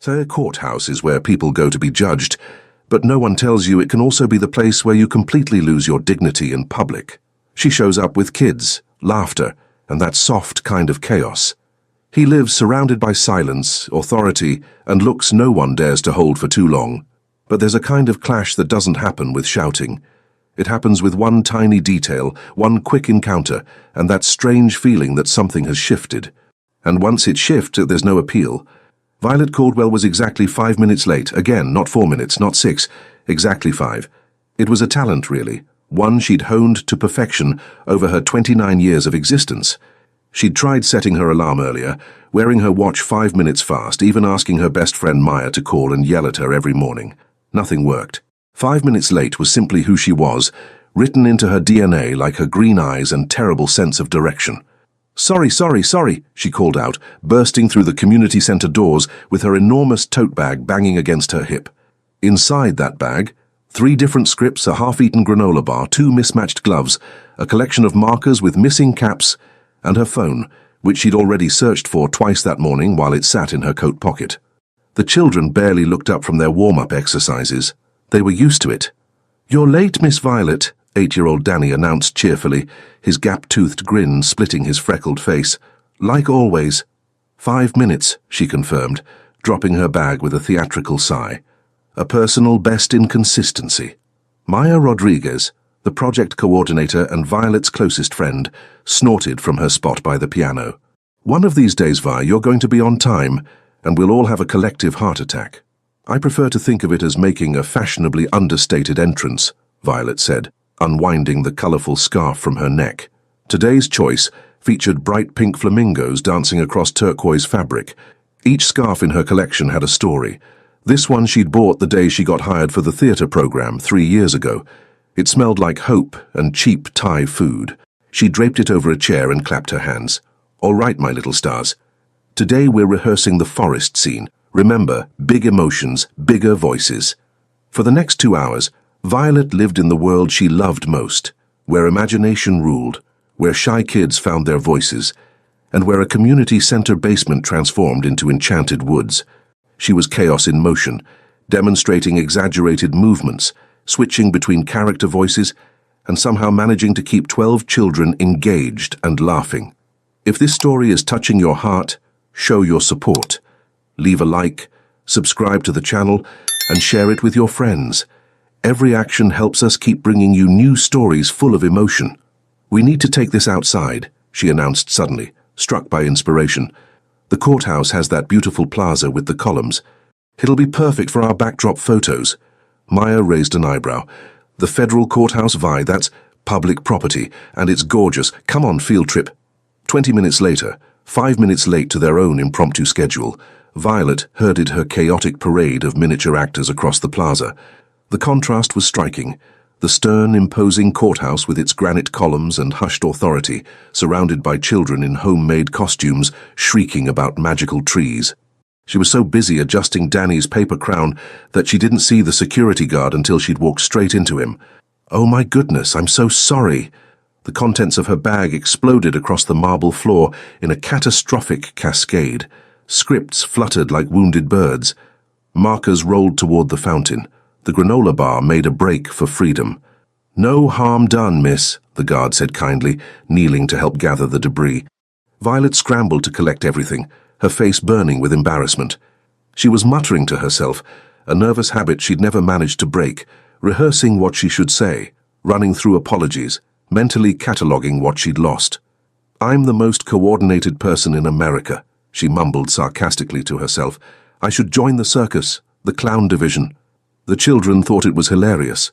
So a courthouse is where people go to be judged, but no one tells you it can also be the place where you completely lose your dignity in public. She shows up with kids, laughter, and that soft kind of chaos. He lives surrounded by silence, authority, and looks no one dares to hold for too long. But there's a kind of clash that doesn't happen with shouting. It happens with one tiny detail, one quick encounter, and that strange feeling that something has shifted. And once it shifts, there's no appeal. Violet Caldwell was exactly 5 minutes late. Again, not 4 minutes, not 6, exactly 5. It was a talent, really, one she'd honed to perfection over her 29 years of existence. She'd tried setting her alarm earlier, wearing her watch 5 minutes fast, even asking her best friend Maya to call and yell at her every morning. Nothing worked. 5 minutes late was simply who she was, written into her DNA like her green eyes and terrible sense of direction. "Sorry, sorry, sorry," she called out, bursting through the community center doors with her enormous tote bag banging against her hip. Inside that bag, 3 different scripts, a half-eaten granola bar, 2 mismatched gloves, a collection of markers with missing caps, and her phone, which she'd already searched for twice that morning while it sat in her coat pocket. The children barely looked up from their warm-up exercises. They were used to it. "You're late, Miss Violet," 8-year-old Danny announced cheerfully, his gap-toothed grin splitting his freckled face. "Like always." 5 minutes, she confirmed, dropping her bag with a theatrical sigh. A personal best in consistency. Maya Rodriguez, the project coordinator and Violet's closest friend, snorted from her spot by the piano. "One of these days, Vi, you're going to be on time, and we'll all have a collective heart attack." "I prefer to think of it as making a fashionably understated entrance," Violet said, unwinding the colorful scarf from her neck. Today's choice featured bright pink flamingos dancing across turquoise fabric. Each scarf in her collection had a story. This one she'd bought the day she got hired for the theater program 3 years ago. It smelled like hope and cheap Thai food. She draped it over a chair and clapped her hands. "All right, my little stars. Today we're rehearsing the forest scene. Remember, big emotions, bigger voices." For the next 2 hours, Violet lived in the world she loved most, where imagination ruled, where shy kids found their voices, and where a community center basement transformed into enchanted woods. She was chaos in motion, demonstrating exaggerated movements, switching between character voices, and somehow managing to keep 12 children engaged and laughing. If this story is touching your heart, show your support. Leave a like, subscribe to the channel, and share it with your friends. Every action helps us keep bringing you new stories full of emotion. "We need to take this outside," she announced suddenly, struck by inspiration. "The courthouse has that beautiful plaza with the columns. It'll be perfect for our backdrop photos." Maya raised an eyebrow. "The federal courthouse, Vi, that's public property, and it's gorgeous. Come on, field trip." 20 minutes later, 5 minutes late to their own impromptu schedule, Violet herded her chaotic parade of miniature actors across the plaza. The contrast was striking. The stern, imposing courthouse with its granite columns and hushed authority, surrounded by children in homemade costumes, shrieking about magical trees. She was so busy adjusting Danny's paper crown that she didn't see the security guard until she'd walked straight into him. "Oh my goodness, I'm so sorry." The contents of her bag exploded across the marble floor in a catastrophic cascade. Scripts fluttered like wounded birds. Markers rolled toward the fountain. The granola bar made a break for freedom. "No harm done, miss," the guard said kindly, kneeling to help gather the debris. Violet scrambled to collect everything, her face burning with embarrassment. She was muttering to herself, a nervous habit she'd never managed to break, rehearsing what she should say, running through apologies, mentally cataloguing what she'd lost. "I'm the most coordinated person in America," she mumbled sarcastically to herself. "I should join the circus, the clown division." The children thought it was hilarious.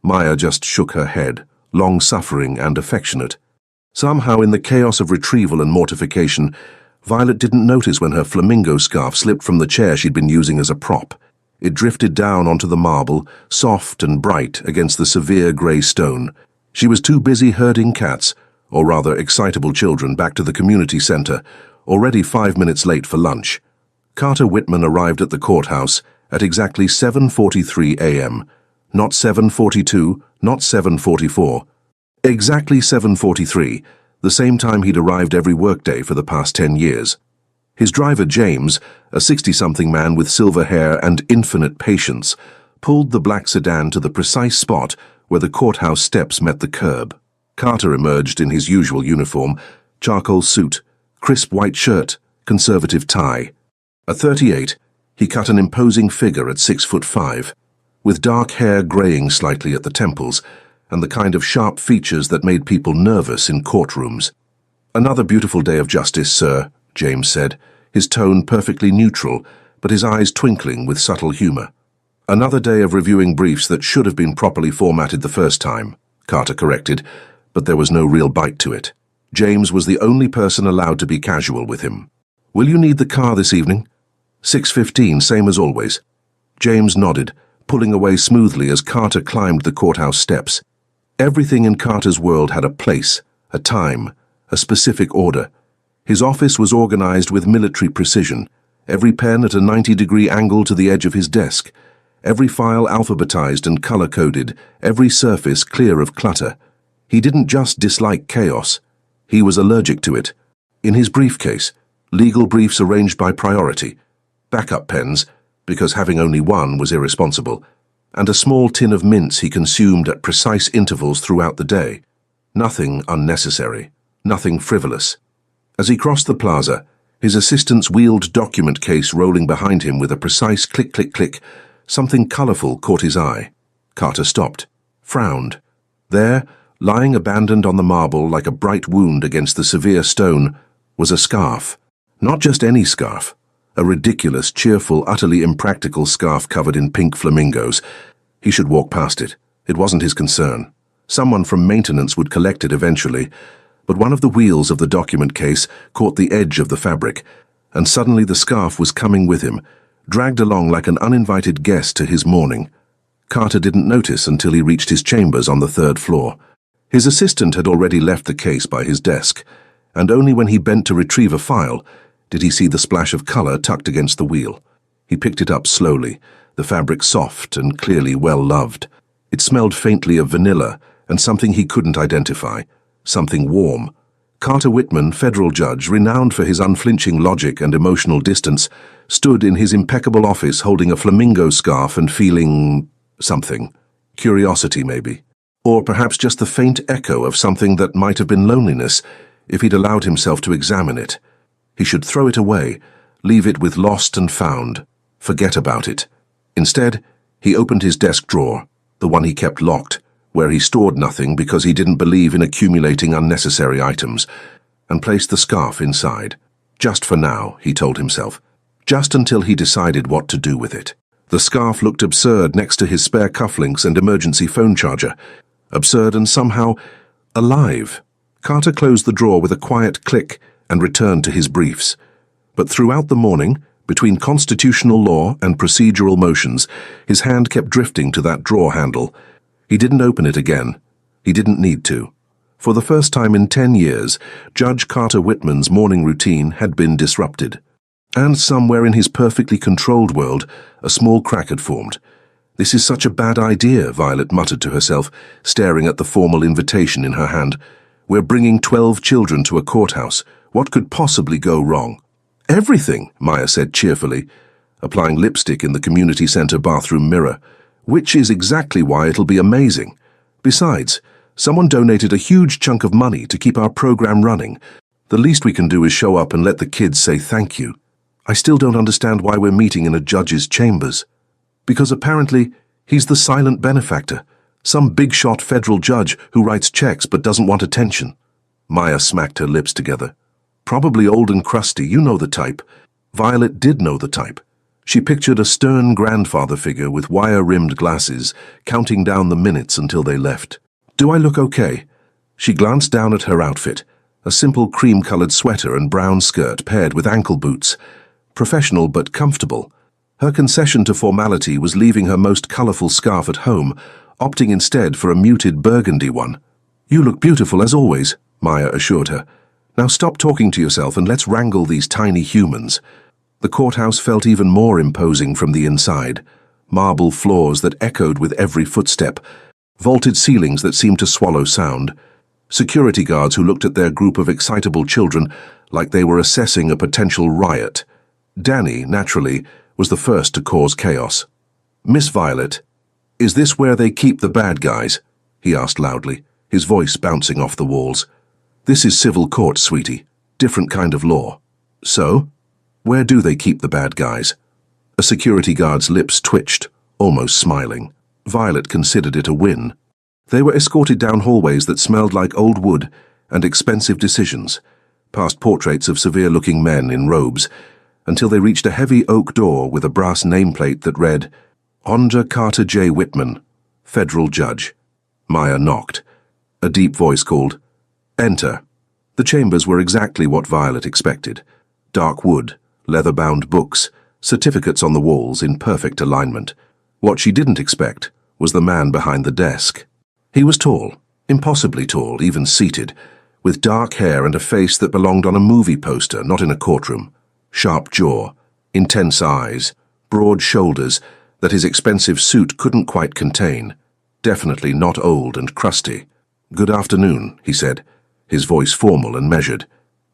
Maya just shook her head, long-suffering and affectionate. Somehow, in the chaos of retrieval and mortification, Violet didn't notice when her flamingo scarf slipped from the chair she'd been using as a prop. It drifted down onto the marble, soft and bright against the severe grey stone. She was too busy herding cats, or rather excitable children, back to the community center, already 5 minutes late for lunch. Carter Whitman arrived at the courthouse at exactly 7:43 a.m. Not 7:42, not 7:44. Exactly 7:43, the same time he'd arrived every workday for the past 10 years. His driver, James, a 60-something man with silver hair and infinite patience, pulled the black sedan to the precise spot where the courthouse steps met the curb. Carter emerged in his usual uniform, charcoal suit, crisp white shirt, conservative tie. At 38, he cut an imposing figure at 6'5", with dark hair graying slightly at the temples, and the kind of sharp features that made people nervous in courtrooms. "Another beautiful day of justice, sir," James said, his tone perfectly neutral, but his eyes twinkling with subtle humor. "Another day of reviewing briefs that should have been properly formatted the first time," Carter corrected, but there was no real bite to it. James was the only person allowed to be casual with him. "Will you need the car this evening?" 6:15, same as always. James nodded, pulling away smoothly as Carter climbed the courthouse steps. Everything in Carter's world had a place, a time, a specific order. His office was organized with military precision, every pen at a 90-degree angle to the edge of his desk, every file alphabetized and color-coded, every surface clear of clutter. He didn't just dislike chaos, he was allergic to it. In his briefcase, legal briefs arranged by priority, backup pens, because having only one was irresponsible, and a small tin of mints he consumed at precise intervals throughout the day. Nothing unnecessary, nothing frivolous. As he crossed the plaza, his assistant's wheeled document case rolling behind him with a precise click-click-click, something colorful caught his eye. Carter stopped, frowned. There, lying abandoned on the marble like a bright wound against the severe stone, was a scarf. Not just any scarf. A ridiculous, cheerful, utterly impractical scarf covered in pink flamingos. He should walk past it. It wasn't his concern. Someone from maintenance would collect it eventually, but one of the wheels of the document case caught the edge of the fabric, and suddenly the scarf was coming with him, dragged along like an uninvited guest to his mourning. Carter didn't notice until he reached his chambers on the 3rd floor. His assistant had already left the case by his desk, and only when he bent to retrieve a file did he see the splash of color tucked against the wheel. He picked it up slowly, the fabric soft and clearly well-loved. It smelled faintly of vanilla and something he couldn't identify, something warm. Carter Whitman, federal judge, renowned for his unflinching logic and emotional distance, stood in his impeccable office holding a flamingo scarf and feeling something. Curiosity, maybe. Or perhaps just the faint echo of something that might have been loneliness if he'd allowed himself to examine it. He should throw it away, leave it with lost and found, forget about it. Instead, he opened his desk drawer, the one he kept locked, where he stored nothing because he didn't believe in accumulating unnecessary items, and placed the scarf inside. Just for now, he told himself. Just until he decided what to do with it. The scarf looked absurd next to his spare cufflinks and emergency phone charger. Absurd and somehow alive. Carter closed the drawer with a quiet click and returned to his briefs. But throughout the morning, between constitutional law and procedural motions, his hand kept drifting to that drawer handle. He didn't open it again. He didn't need to. For the first time in 10 years, Judge Carter Whitman's morning routine had been disrupted. And somewhere in his perfectly controlled world, a small crack had formed. "This is such a bad idea," Violet muttered to herself, staring at the formal invitation in her hand. "We're bringing 12 children to a courthouse. What could possibly go wrong?" "Everything," Maya said cheerfully, applying lipstick in the community center bathroom mirror, "which is exactly why it'll be amazing. Besides, someone donated a huge chunk of money to keep our program running. The least we can do is show up and let the kids say thank you. I still don't understand why we're meeting in a judge's chambers. Because apparently, he's the silent benefactor, some big-shot federal judge who writes checks but doesn't want attention." Maya smacked her lips together. "Probably old and crusty, you know the type." Violet did know the type. She pictured a stern grandfather figure with wire-rimmed glasses, counting down the minutes until they left. "Do I look okay?" She glanced down at her outfit, a simple cream-colored sweater and brown skirt paired with ankle boots. Professional but comfortable. Her concession to formality was leaving her most colorful scarf at home, opting instead for a muted burgundy one. "You look beautiful as always," Maya assured her. "Now stop talking to yourself and let's wrangle these tiny humans." The courthouse felt even more imposing from the inside. Marble floors that echoed with every footstep, vaulted ceilings that seemed to swallow sound. Security guards who looked at their group of excitable children like they were assessing a potential riot. Danny, naturally, was the first to cause chaos. "Miss Violet, is this where they keep the bad guys?" he asked loudly, his voice bouncing off the walls. "This is civil court, sweetie. Different kind of law." "So? Where do they keep the bad guys?" A security guard's lips twitched, almost smiling. Violet considered it a win. They were escorted down hallways that smelled like old wood and expensive decisions, past portraits of severe-looking men in robes, until they reached a heavy oak door with a brass nameplate that read, "Ondra Carter J. Whitman, Federal Judge." Maya knocked. A deep voice called, "Enter." The chambers were exactly what Violet expected. Dark wood, leather-bound books, certificates on the walls in perfect alignment. What she didn't expect was the man behind the desk. He was tall, impossibly tall, even seated, with dark hair and a face that belonged on a movie poster, not in a courtroom. Sharp jaw, intense eyes, broad shoulders that his expensive suit couldn't quite contain. Definitely not old and crusty. "Good afternoon," he said, his voice formal and measured.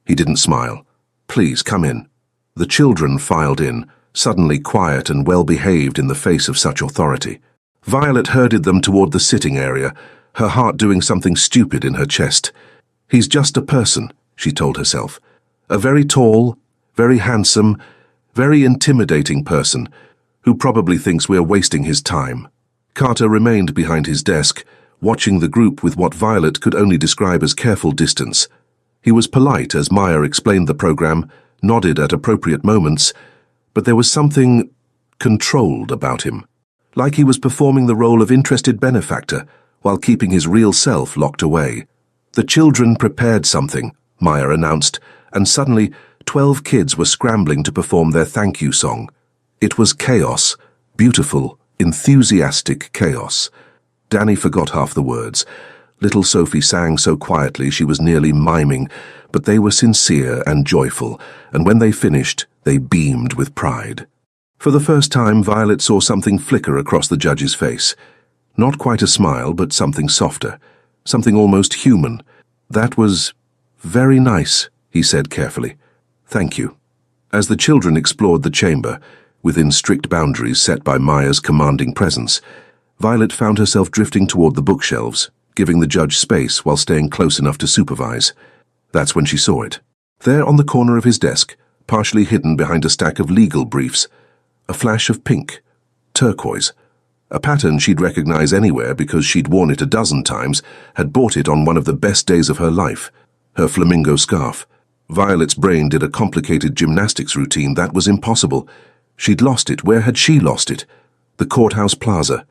He didn't smile. "Please, come in." The children filed in, suddenly quiet and well-behaved in the face of such authority. Violet herded them toward the sitting area, her heart doing something stupid in her chest. "He's just a person," she told herself. "A very tall, very handsome, very intimidating person who probably thinks we're wasting his time." Carter remained behind his desk, watching the group with what Violet could only describe as careful distance. He was polite as Maya explained the program, nodded at appropriate moments, but there was something controlled about him, like he was performing the role of interested benefactor while keeping his real self locked away. "The children prepared something," Maya announced, and suddenly 12 kids were scrambling to perform their thank you song. It was chaos, beautiful, enthusiastic chaos. Danny forgot half the words. Little Sophie sang so quietly she was nearly miming, but they were sincere and joyful, and when they finished, they beamed with pride. For the first time, Violet saw something flicker across the judge's face. Not quite a smile, but something softer, something almost human. "That was very nice," he said carefully. "Thank you." As the children explored the chamber, within strict boundaries set by Maya's commanding presence, Violet found herself drifting toward the bookshelves, giving the judge space while staying close enough to supervise. That's when she saw it. There on the corner of his desk, partially hidden behind a stack of legal briefs, a flash of pink, turquoise, a pattern she'd recognize anywhere because she'd worn it a dozen times, had bought it on one of the best days of her life, her flamingo scarf. Violet's brain did a complicated gymnastics routine that was impossible. She'd lost it. Where had she lost it? The courthouse plaza.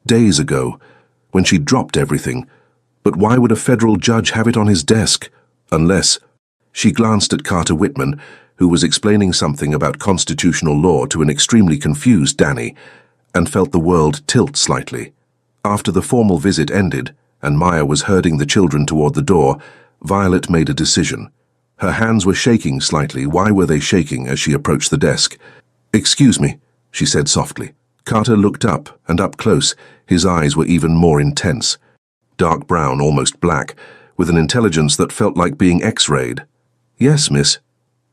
Days ago, when she'd dropped everything. But why would a federal judge have it on his desk? Unless... She glanced at Carter Whitman, who was explaining something about constitutional law to an extremely confused Danny, and felt the world tilt slightly. After the formal visit ended, and Maya was herding the children toward the door, Violet made a decision. Her hands were shaking slightly. Why were they shaking as she approached the desk? "Excuse me," she said softly. Carter looked up, and up close, his eyes were even more intense. Dark brown, almost black, with an intelligence that felt like being X-rayed. "Yes, miss."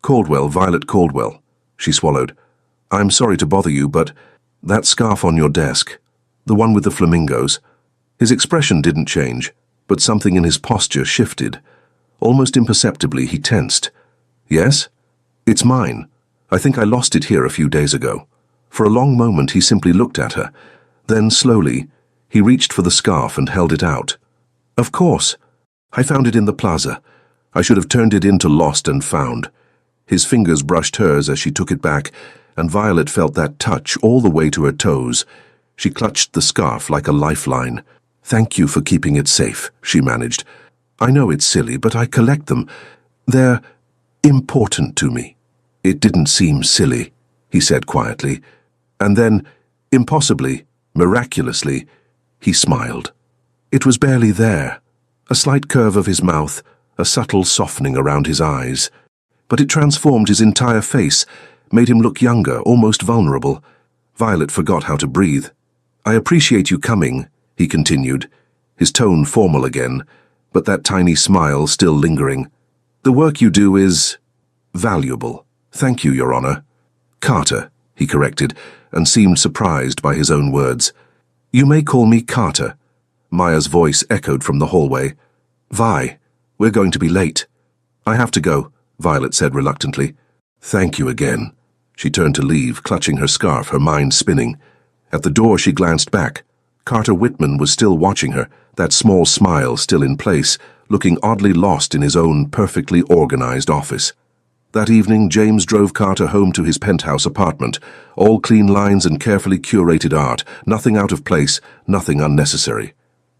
"Caldwell, Violet Caldwell." She swallowed. "I'm sorry to bother you, but that scarf on your desk, the one with the flamingos." His expression didn't change, but something in his posture shifted. Almost imperceptibly, he tensed. "Yes? It's mine. I think I lost it here a few days ago." For a long moment he simply looked at her. Then, slowly, he reached for the scarf and held it out. "Of course. I found it in the plaza. I should have turned it into Lost and Found." His fingers brushed hers as she took it back, and Violet felt that touch all the way to her toes. She clutched the scarf like a lifeline. "Thank you for keeping it safe," she managed. "I know it's silly, but I collect them. They're important to me." "It didn't seem silly," he said quietly. And then, impossibly, miraculously, he smiled. It was barely there. A slight curve of his mouth, a subtle softening around his eyes. But it transformed his entire face, made him look younger, almost vulnerable. Violet forgot how to breathe. "I appreciate you coming," he continued, his tone formal again. but that tiny smile still lingering. "The work you do is valuable. Thank you, Your Honor." "Carter," he corrected, and seemed surprised by his own words. "You may call me Carter." Maya's voice echoed from the hallway. "Vi, we're going to be late." "I have to go," Violet said reluctantly. "Thank you again." She turned to leave, clutching her scarf, her mind spinning. At the door she glanced back. Carter Whitman was still watching her, that small smile still in place, looking oddly lost in his own perfectly organized office. That evening, James drove Carter home to his penthouse apartment, all clean lines and carefully curated art, nothing out of place, nothing unnecessary.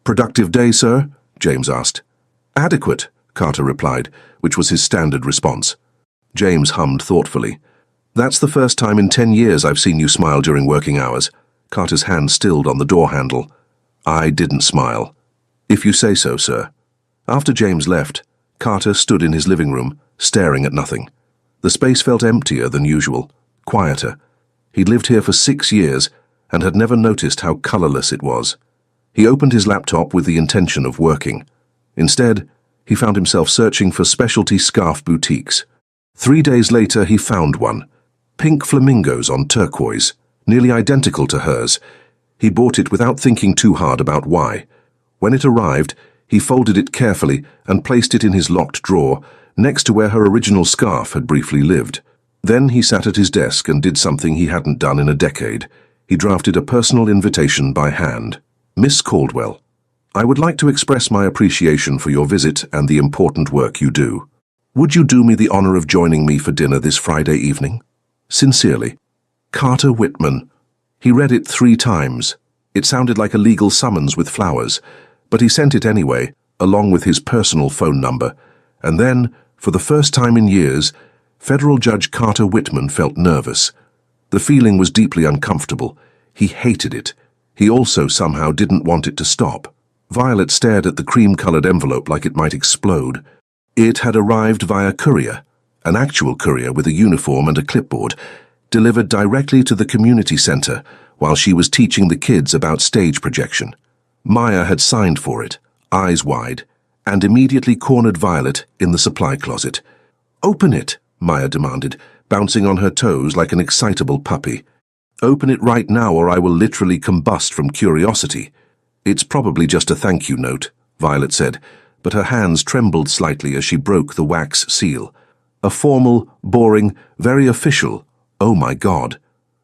"Productive day, sir?" James asked. "Adequate," Carter replied, which was his standard response. James hummed thoughtfully. "That's the first time in 10 years I've seen you smile during working hours." Carter's hand stilled on the door handle. "I didn't smile." "If you say so, sir." After James left, Carter stood in his living room, staring at nothing. The space felt emptier than usual, quieter. He'd lived here for 6 years and had never noticed how colorless it was. He opened his laptop with the intention of working. Instead, he found himself searching for specialty scarf boutiques. 3 days later, he found one. Pink flamingos on turquoise, nearly identical to hers. He bought it without thinking too hard about why. When it arrived, he folded it carefully and placed it in his locked drawer, next to where her original scarf had briefly lived. Then he sat at his desk and did something he hadn't done in a decade. He drafted a personal invitation by hand. "Miss Caldwell, I would like to express my appreciation for your visit and the important work you do. Would you do me the honor of joining me for dinner this Friday evening? Sincerely, Carter Whitman." He read it 3 times. It sounded like a legal summons with flowers, but he sent it anyway, along with his personal phone number. And then, for the first time in years, Federal Judge Carter Whitman felt nervous. The feeling was deeply uncomfortable. He hated it. He also somehow didn't want it to stop. Violet stared at the cream-colored envelope like it might explode. It had arrived via courier, an actual courier with a uniform and a clipboard, delivered directly to the community center while she was teaching the kids about stage projection. Maya had signed for it, eyes wide, and immediately cornered Violet in the supply closet. "Open it," Maya demanded, bouncing on her toes like an excitable puppy. "Open it right now or I will literally combust from curiosity." "It's probably just a thank you note," Violet said, but her hands trembled slightly as she broke the wax seal. A formal, boring, very official. Oh my God.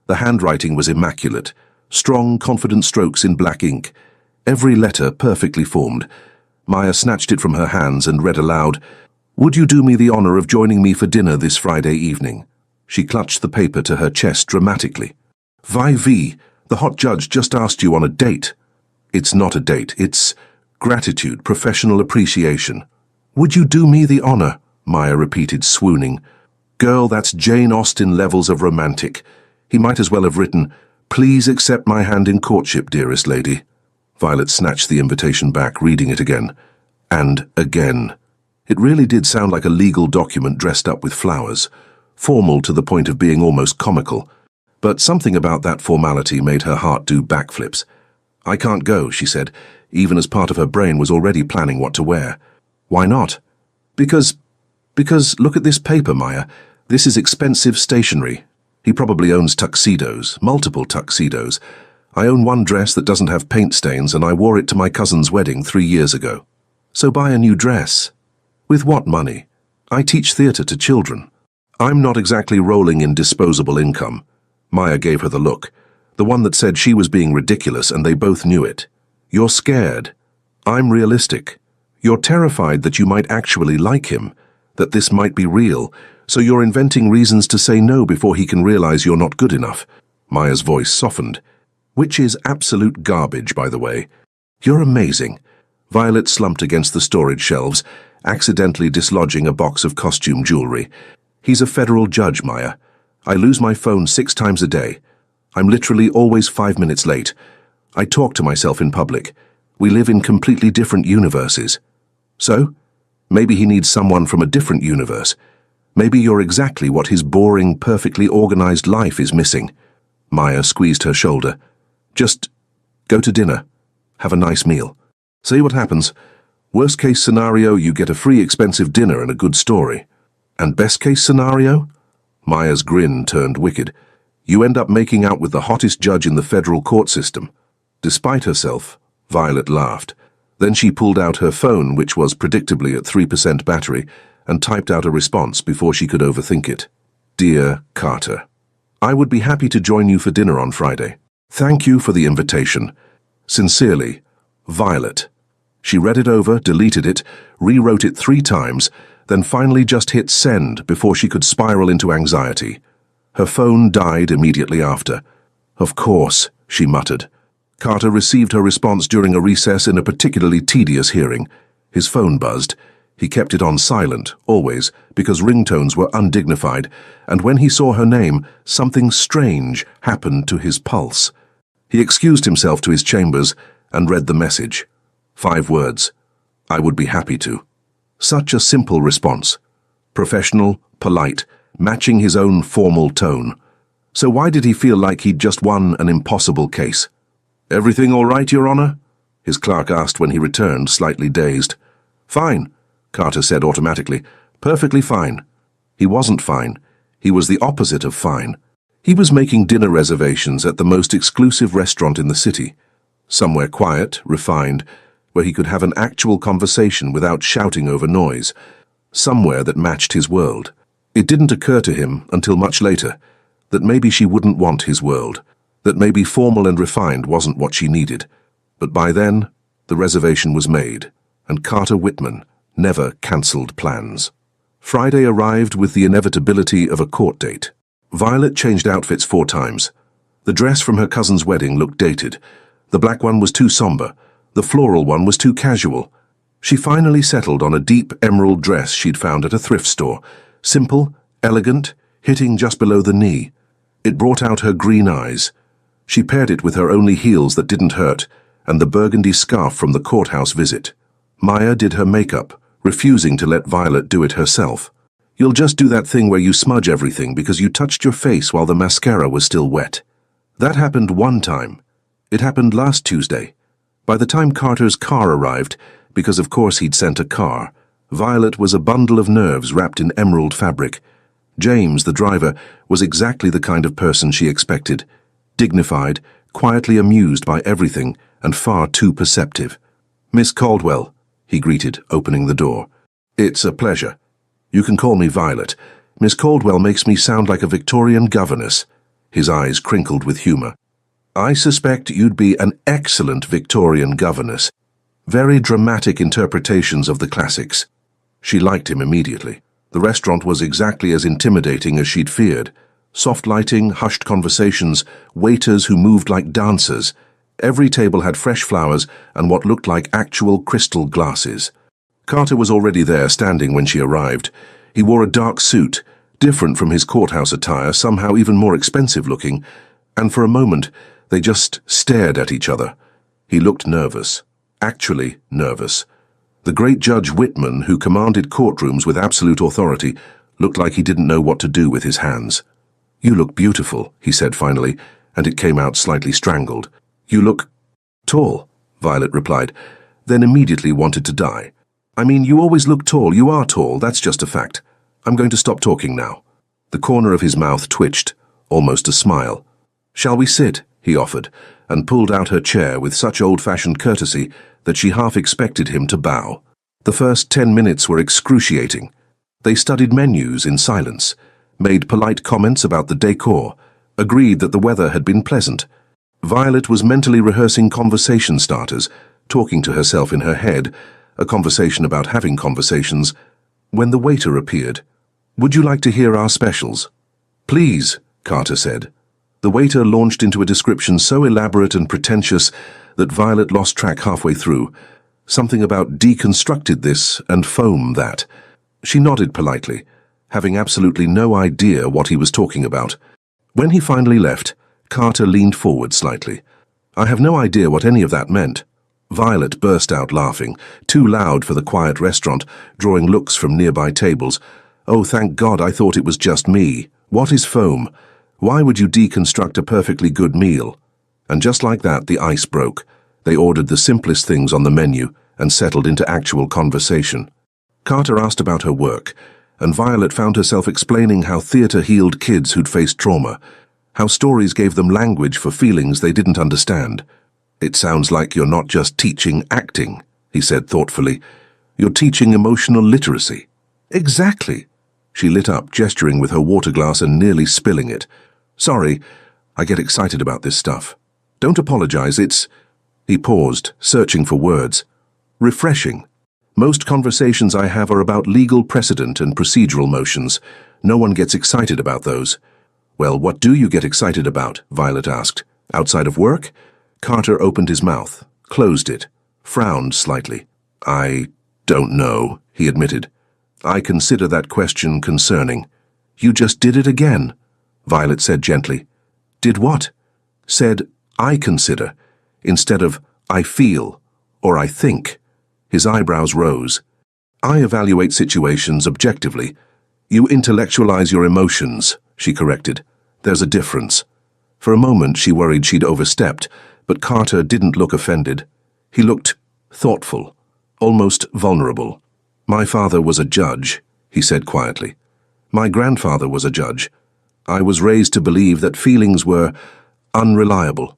The handwriting was immaculate. Strong, confident strokes in black ink. Every letter perfectly formed. Maya snatched it from her hands and read aloud, "Would you do me the honor of joining me for dinner this Friday evening?" She clutched the paper to her chest dramatically. "Vi, the hot judge just asked you on a date." "It's not a date, it's gratitude, professional appreciation." "Would you do me the honor?" Maya repeated, swooning. Girl, that's Jane Austen levels of romantic. He might as well have written, "Please accept my hand in courtship, dearest lady." Violet snatched the invitation back, reading it again. And again. It really did sound like a legal document dressed up with flowers, formal to the point of being almost comical. But something about that formality made her heart do backflips. "I can't go," she said, even as part of her brain was already planning what to wear. "Why not?" Because look at this paper, Maya. This is expensive stationery. He probably owns tuxedos, multiple tuxedos. I own one dress that doesn't have paint stains and I wore it to my cousin's wedding 3 years ago. So buy a new dress. With what money? I teach theater to children. I'm not exactly rolling in disposable income. Maya gave her the look, the one that said she was being ridiculous and they both knew it. You're scared. I'm realistic. You're terrified that you might actually like him, that this might be real, so you're inventing reasons to say no before he can realize you're not good enough. Maya's voice softened. Which is absolute garbage, by the way. You're amazing. Violet slumped against the storage shelves, accidentally dislodging a box of costume jewelry. He's a federal judge, Maya. I lose my phone 6 times a day. I'm literally always 5 minutes late. I talk to myself in public. We live in completely different universes. So, maybe he needs someone from a different universe. Maybe you're exactly what his boring, perfectly organized life is missing. Maya squeezed her shoulder. Just go to dinner. Have a nice meal. See what happens. Worst case scenario, you get a free expensive dinner and a good story. And best case scenario? Maya's grin turned wicked. You end up making out with the hottest judge in the federal court system. Despite herself, Violet laughed. Then she pulled out her phone, which was predictably at 3% battery, and typed out a response before she could overthink it. Dear Carter, I would be happy to join you for dinner on Friday. Thank you for the invitation. Sincerely, Violet. She read it over, deleted it, rewrote it 3 times, then finally just hit send before she could spiral into anxiety. Her phone died immediately after. Of course, she muttered. Carter received her response during a recess in a particularly tedious hearing. His phone buzzed. He kept it on silent, always, because ringtones were undignified, and when he saw her name, something strange happened to his pulse. He excused himself to his chambers and read the message. 5 words. I would be happy to. Such a simple response. Professional, polite, matching his own formal tone. So why did he feel like he'd just won an impossible case? Everything all right, Your Honor? His clerk asked when he returned, slightly dazed. Fine, Carter said automatically. Perfectly fine. He wasn't fine. He was the opposite of fine. He was making dinner reservations at the most exclusive restaurant in the city. Somewhere quiet, refined, where he could have an actual conversation without shouting over noise. Somewhere that matched his world. It didn't occur to him until much later that maybe she wouldn't want his world, that maybe formal and refined wasn't what she needed. But by then, the reservation was made, and Carter Whitman never cancelled plans. Friday arrived with the inevitability of a court date. Violet changed outfits 4 times. The dress from her cousin's wedding looked dated. The black one was too somber. The floral one was too casual. She finally settled on a deep emerald dress she'd found at a thrift store. Simple, elegant, hitting just below the knee. It brought out her green eyes. She paired it with her only heels that didn't hurt, and the burgundy scarf from the courthouse visit. Maya did her makeup, refusing to let Violet do it herself. You'll just do that thing where you smudge everything because you touched your face while the mascara was still wet. That happened 1 time. It happened last Tuesday. By the time Carter's car arrived, because of course he'd sent a car, Violet was a bundle of nerves wrapped in emerald fabric. James, the driver, was exactly the kind of person she expected. Dignified, quietly amused by everything, and far too perceptive. Miss Caldwell, he greeted, opening the door. It's a pleasure. You can call me Violet. Miss Caldwell makes me sound like a Victorian governess. His eyes crinkled with humor. I suspect you'd be an excellent Victorian governess. Very dramatic interpretations of the classics. She liked him immediately. The restaurant was exactly as intimidating as she'd feared. Soft lighting, hushed conversations, waiters who moved like dancers. Every table had fresh flowers and what looked like actual crystal glasses. Carter was already there, standing when she arrived. He wore a dark suit, different from his courthouse attire, somehow even more expensive looking, and for a moment they just stared at each other. He looked nervous, actually nervous. The great Judge Whitman, who commanded courtrooms with absolute authority, looked like he didn't know what to do with his hands. You look beautiful, he said finally, and it came out slightly strangled. You look tall, Violet replied, then immediately wanted to die. I mean, you always look tall. You are tall, that's just a fact. I'm going to stop talking now. The corner of his mouth twitched, almost a smile. Shall we sit? He offered, and pulled out her chair with such old-fashioned courtesy that she half expected him to bow. The first 10 minutes were excruciating. They studied menus in silence, made polite comments about the decor, agreed that the weather had been pleasant. Violet was mentally rehearsing conversation starters, talking to herself in her head, a conversation about having conversations, when the waiter appeared. Would you like to hear our specials? Please, Carter said. The waiter launched into a description so elaborate and pretentious that Violet lost track halfway through. Something about deconstructed this and foam that. She nodded politely, having absolutely no idea what he was talking about. When he finally left, Carter leaned forward slightly. I have no idea what any of that meant. Violet burst out laughing, too loud for the quiet restaurant, drawing looks from nearby tables. Oh, thank God, I thought it was just me. What is foam? Why would you deconstruct a perfectly good meal? And just like that, the ice broke. They ordered the simplest things on the menu, and settled into actual conversation. Carter asked about her work, and Violet found herself explaining how theatre healed kids who'd faced trauma, how stories gave them language for feelings they didn't understand. "It sounds like you're not just teaching acting," he said thoughtfully. "You're teaching emotional literacy." "Exactly." She lit up, gesturing with her water glass and nearly spilling it. "Sorry, I get excited about this stuff. Don't apologize, it's—" He paused, searching for words. "Refreshing. Most conversations I have are about legal precedent and procedural motions. No one gets excited about those." "Well, what do you get excited about?" Violet asked. "Outside of work?" Carter opened his mouth, closed it, frowned slightly. "I don't know," he admitted. "I consider that question concerning." "You just did it again," Violet said gently. "Did what?" "Said, 'I consider,' instead of 'I feel' or 'I think.'" His eyebrows rose. "I evaluate situations objectively. You intellectualize your emotions," she corrected. "There's a difference." For a moment she worried she'd overstepped, but Carter didn't look offended. He looked thoughtful, almost vulnerable. "My father was a judge," he said quietly. "My grandfather was a judge. I was raised to believe that feelings were unreliable,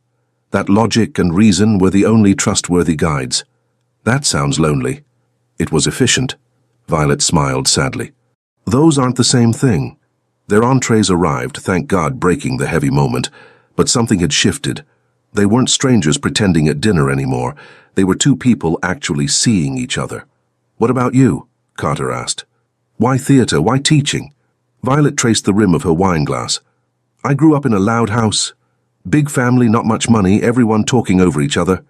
that logic and reason were the only trustworthy guides." "That sounds lonely." "It was efficient." Violet smiled sadly. "Those aren't the same thing." Their entrees arrived, thank God, breaking the heavy moment, but something had shifted. They weren't strangers pretending at dinner anymore. They were two people actually seeing each other. "What about you?" Carter asked. "Why theatre? Why teaching?" Violet traced the rim of her wine glass. "I grew up in a loud house. Big family, not much money, everyone talking over each other.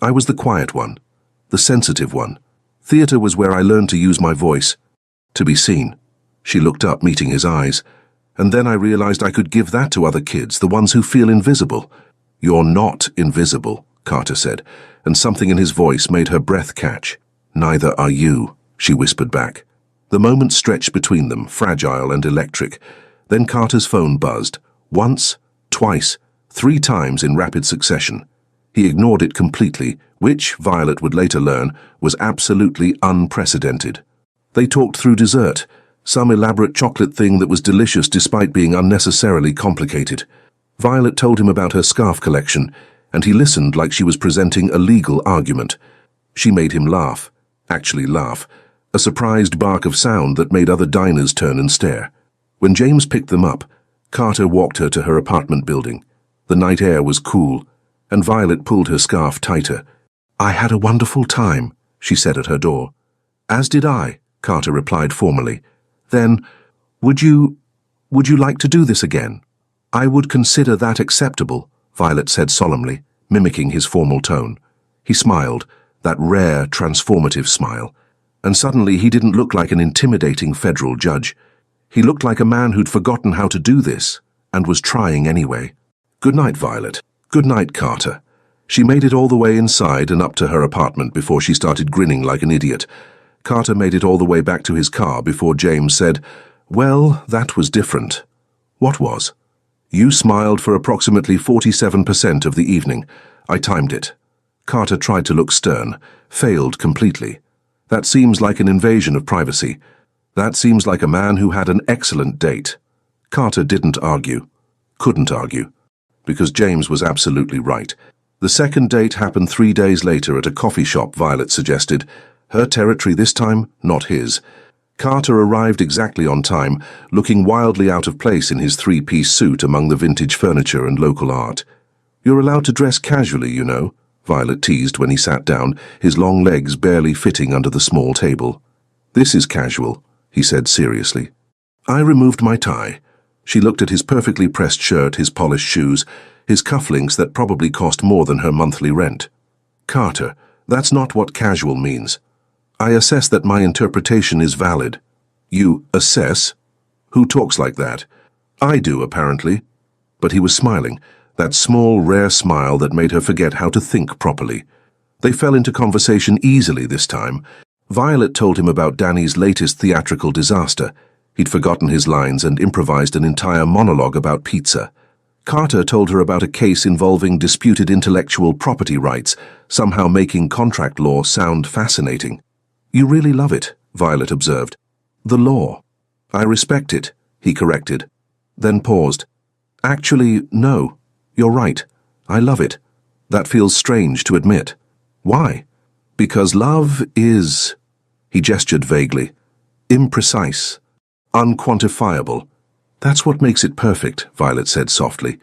I was the quiet one, the sensitive one. Theatre was where I learned to use my voice, to be seen." She looked up, meeting his eyes. "And then I realized I could give that to other kids, the ones who feel invisible." "You're not invisible," Carter said, and something in his voice made her breath catch. "Neither are you," she whispered back. The moment stretched between them, fragile and electric. Then Carter's phone buzzed. Once, twice, 3 times in rapid succession. He ignored it completely, which, Violet would later learn, was absolutely unprecedented. They talked through dessert, some elaborate chocolate thing that was delicious despite being unnecessarily complicated. Violet told him about her scarf collection, and he listened like she was presenting a legal argument. She made him laugh, actually laugh, a surprised bark of sound that made other diners turn and stare. When James picked them up, Carter walked her to her apartment building. The night air was cool, and Violet pulled her scarf tighter. "I had a wonderful time," she said at her door. "As did I," Carter replied formally. "Then, would you like to do this again?" "I would consider that acceptable," Violet said solemnly, mimicking his formal tone. He smiled, that rare, transformative smile, and suddenly he didn't look like an intimidating federal judge. He looked like a man who'd forgotten how to do this, and was trying anyway. "Good night, Violet." "Good night, Carter." She made it all the way inside and up to her apartment before she started grinning like an idiot. Carter made it all the way back to his car before James said, "Well, that was different." "What was?" "You smiled for approximately 47% of the evening. I timed it." Carter tried to look stern, failed completely. "That seems like an invasion of privacy. That seems like a man who had an excellent date." Carter didn't argue. Couldn't argue. Because James was absolutely right. The second date happened 3 days later at a coffee shop, Violet suggested. Her territory this time, not his. Carter arrived exactly on time, looking wildly out of place in his 3-piece suit among the vintage furniture and local art. "You're allowed to dress casually, you know," Violet teased when he sat down, his long legs barely fitting under the small table. "This is casual," he said seriously. I removed my tie. She looked at his perfectly pressed shirt, his polished shoes, his cufflinks that probably cost more than her monthly rent. "Carter, that's not what casual means. I assess that my interpretation is valid." "You assess? Who talks like that?" "I do, apparently." But he was smiling, that small, rare smile that made her forget how to think properly. They fell into conversation easily this time. Violet told him about Danny's latest theatrical disaster. He'd forgotten his lines and improvised an entire monologue about pizza. Carter told her about a case involving disputed intellectual property rights, somehow making contract law sound fascinating. "You really love it," Violet observed. "The law." "I respect it," he corrected, then paused. "Actually, no. You're right. I love it. That feels strange to admit." "Why?" "Because love is," he gestured vaguely, "imprecise, unquantifiable." "That's what makes it perfect," Violet said softly.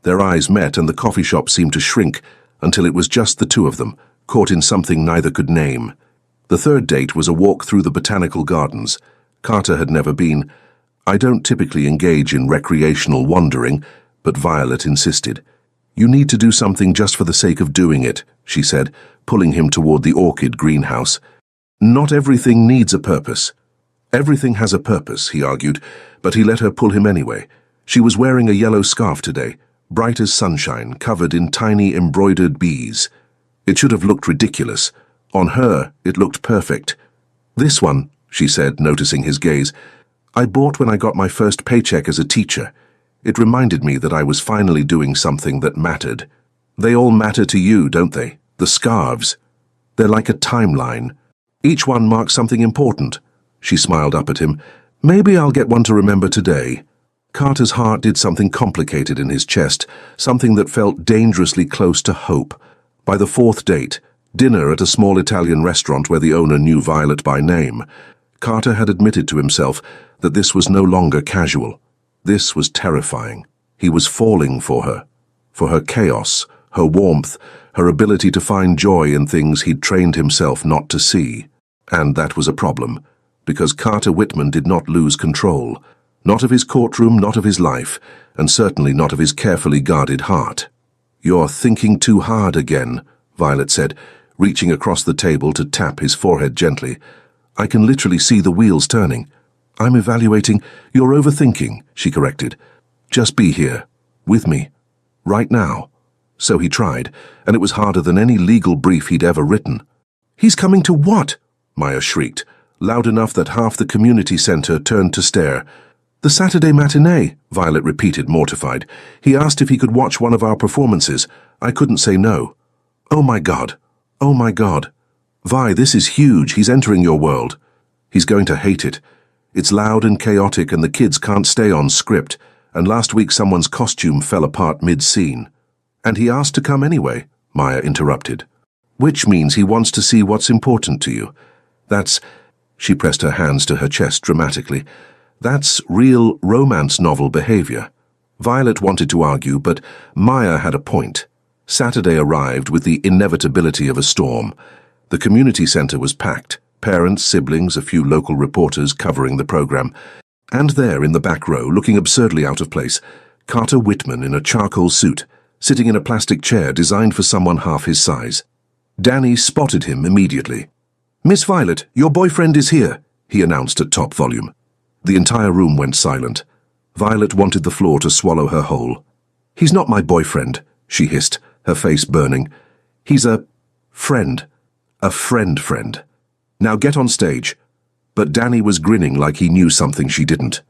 Their eyes met and the coffee shop seemed to shrink until it was just the two of them, caught in something neither could name. The third date was a walk through the botanical gardens. Carter had never been. "I don't typically engage in recreational wandering," but Violet insisted. "You need to do something just for the sake of doing it," she said, pulling him toward the orchid greenhouse. "Not everything needs a purpose." "Everything has a purpose," he argued, but he let her pull him anyway. She was wearing a yellow scarf today, bright as sunshine, covered in tiny embroidered bees. It should have looked ridiculous. On her, it looked perfect. "This one," she said, noticing his gaze, "I bought when I got my first paycheck as a teacher. It reminded me that I was finally doing something that mattered." "They all matter to you, don't they? The scarves. They're like a timeline. Each one marks something important." She smiled up at him. "Maybe I'll get one to remember today." Carter's heart did something complicated in his chest, something that felt dangerously close to hope. By the fourth date, dinner at a small Italian restaurant where the owner knew Violet by name, Carter had admitted to himself that this was no longer casual. This was terrifying. He was falling for her chaos, her warmth, her ability to find joy in things he'd trained himself not to see. And that was a problem, because Carter Whitman did not lose control. Not of his courtroom, not of his life, and certainly not of his carefully guarded heart. "You're thinking too hard again," Violet said, reaching across the table to tap his forehead gently. "I can literally see the wheels turning." "I'm evaluating." "You're overthinking," she corrected. "Just be here, with me, right now." So he tried, and it was harder than any legal brief he'd ever written. "He's coming to what?" Maya shrieked, loud enough that half the community center turned to stare. "The Saturday matinee," Violet repeated, mortified. "He asked if he could watch one of our performances. I couldn't say no." "Oh my God. Oh my God. Vi, this is huge. He's entering your world. He's going to hate it. It's loud and chaotic and the kids can't stay on script, and last week someone's costume fell apart mid-scene." "And he asked to come anyway," Maya interrupted. "Which means he wants to see what's important to you. That's," she pressed her hands to her chest dramatically, "that's real romance novel behavior." Violet wanted to argue, but Maya had a point. Saturday arrived with the inevitability of a storm. The community center was packed, parents, siblings, a few local reporters covering the program. And there in the back row, looking absurdly out of place, Carter Whitman in a charcoal suit, sitting in a plastic chair designed for someone half his size. Danny spotted him immediately. "Miss Violet, your boyfriend is here," he announced at top volume. The entire room went silent. Violet wanted the floor to swallow her whole. "He's not my boyfriend," she hissed, her face burning. "He's a friend. A friend. Now get on stage." But Danny was grinning like he knew something she didn't.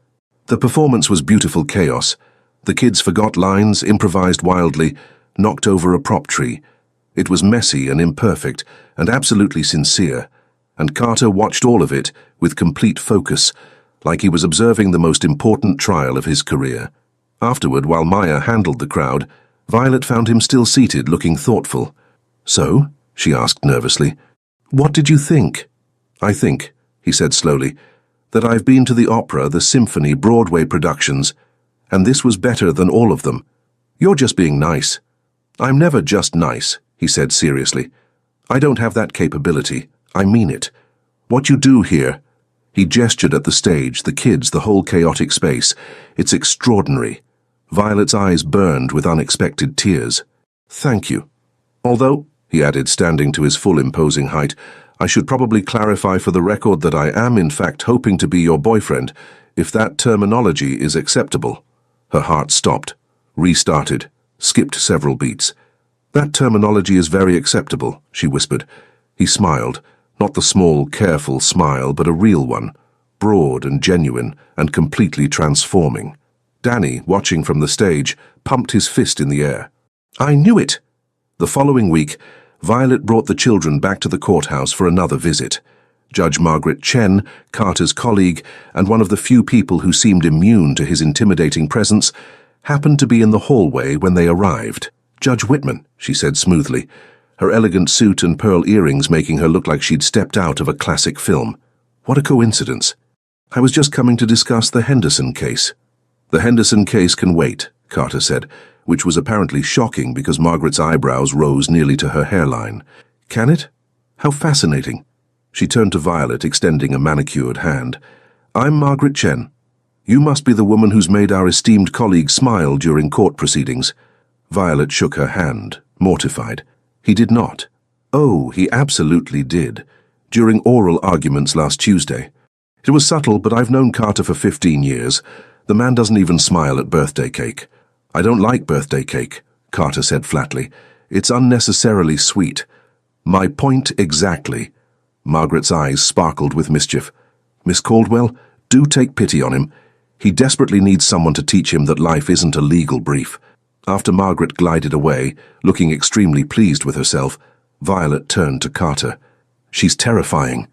The performance was beautiful chaos. The kids forgot lines, improvised wildly, knocked over a prop tree. It was messy and imperfect, and absolutely sincere, and Carter watched all of it with complete focus, like he was observing the most important trial of his career. Afterward, while Maya handled the crowd, Violet found him still seated, looking thoughtful. "So?" she asked nervously. "What did you think?" "I think," he said slowly, "that I've been to the opera, the symphony, Broadway productions, and this was better than all of them. You're just being nice." "I'm never just nice," he said seriously. "I don't have that capability. I mean it. What you do here," he gestured at the stage, the kids, the whole chaotic space, "it's extraordinary." Violet's eyes burned with unexpected tears. "Thank you. Although," he added, standing to his full imposing height, "I should probably clarify for the record that I am in fact hoping to be your boyfriend, if that terminology is acceptable." Her heart stopped, restarted, skipped several beats. "That terminology is very acceptable," she whispered. He smiled, not the small, careful smile, but a real one, broad and genuine and completely transforming. Danny, watching from the stage, pumped his fist in the air. "I knew it!" The following week, Violet brought the children back to the courthouse for another visit. Judge Margaret Chen, Carter's colleague, and one of the few people who seemed immune to his intimidating presence, happened to be in the hallway when they arrived. "Judge Whitman," she said smoothly, her elegant suit and pearl earrings making her look like she'd stepped out of a classic film. "What a coincidence. I was just coming to discuss the Henderson case." "The Henderson case can wait," Carter said, which was apparently shocking because Margaret's eyebrows rose nearly to her hairline. "Can it? How fascinating." She turned to Violet, extending a manicured hand. "I'm Margaret Chen. You must be the woman who's made our esteemed colleague smile during court proceedings." Violet shook her hand, mortified. He did not. Oh, he absolutely did. During oral arguments last Tuesday. It was subtle, but I've known Carter for 15 years. The man doesn't even smile at birthday cake. "I don't like birthday cake," Carter said flatly. "It's unnecessarily sweet." "My point exactly." Margaret's eyes sparkled with mischief. "Miss Caldwell, do take pity on him. He desperately needs someone to teach him that life isn't a legal brief." After Margaret glided away, looking extremely pleased with herself, Violet turned to Carter. "She's terrifying.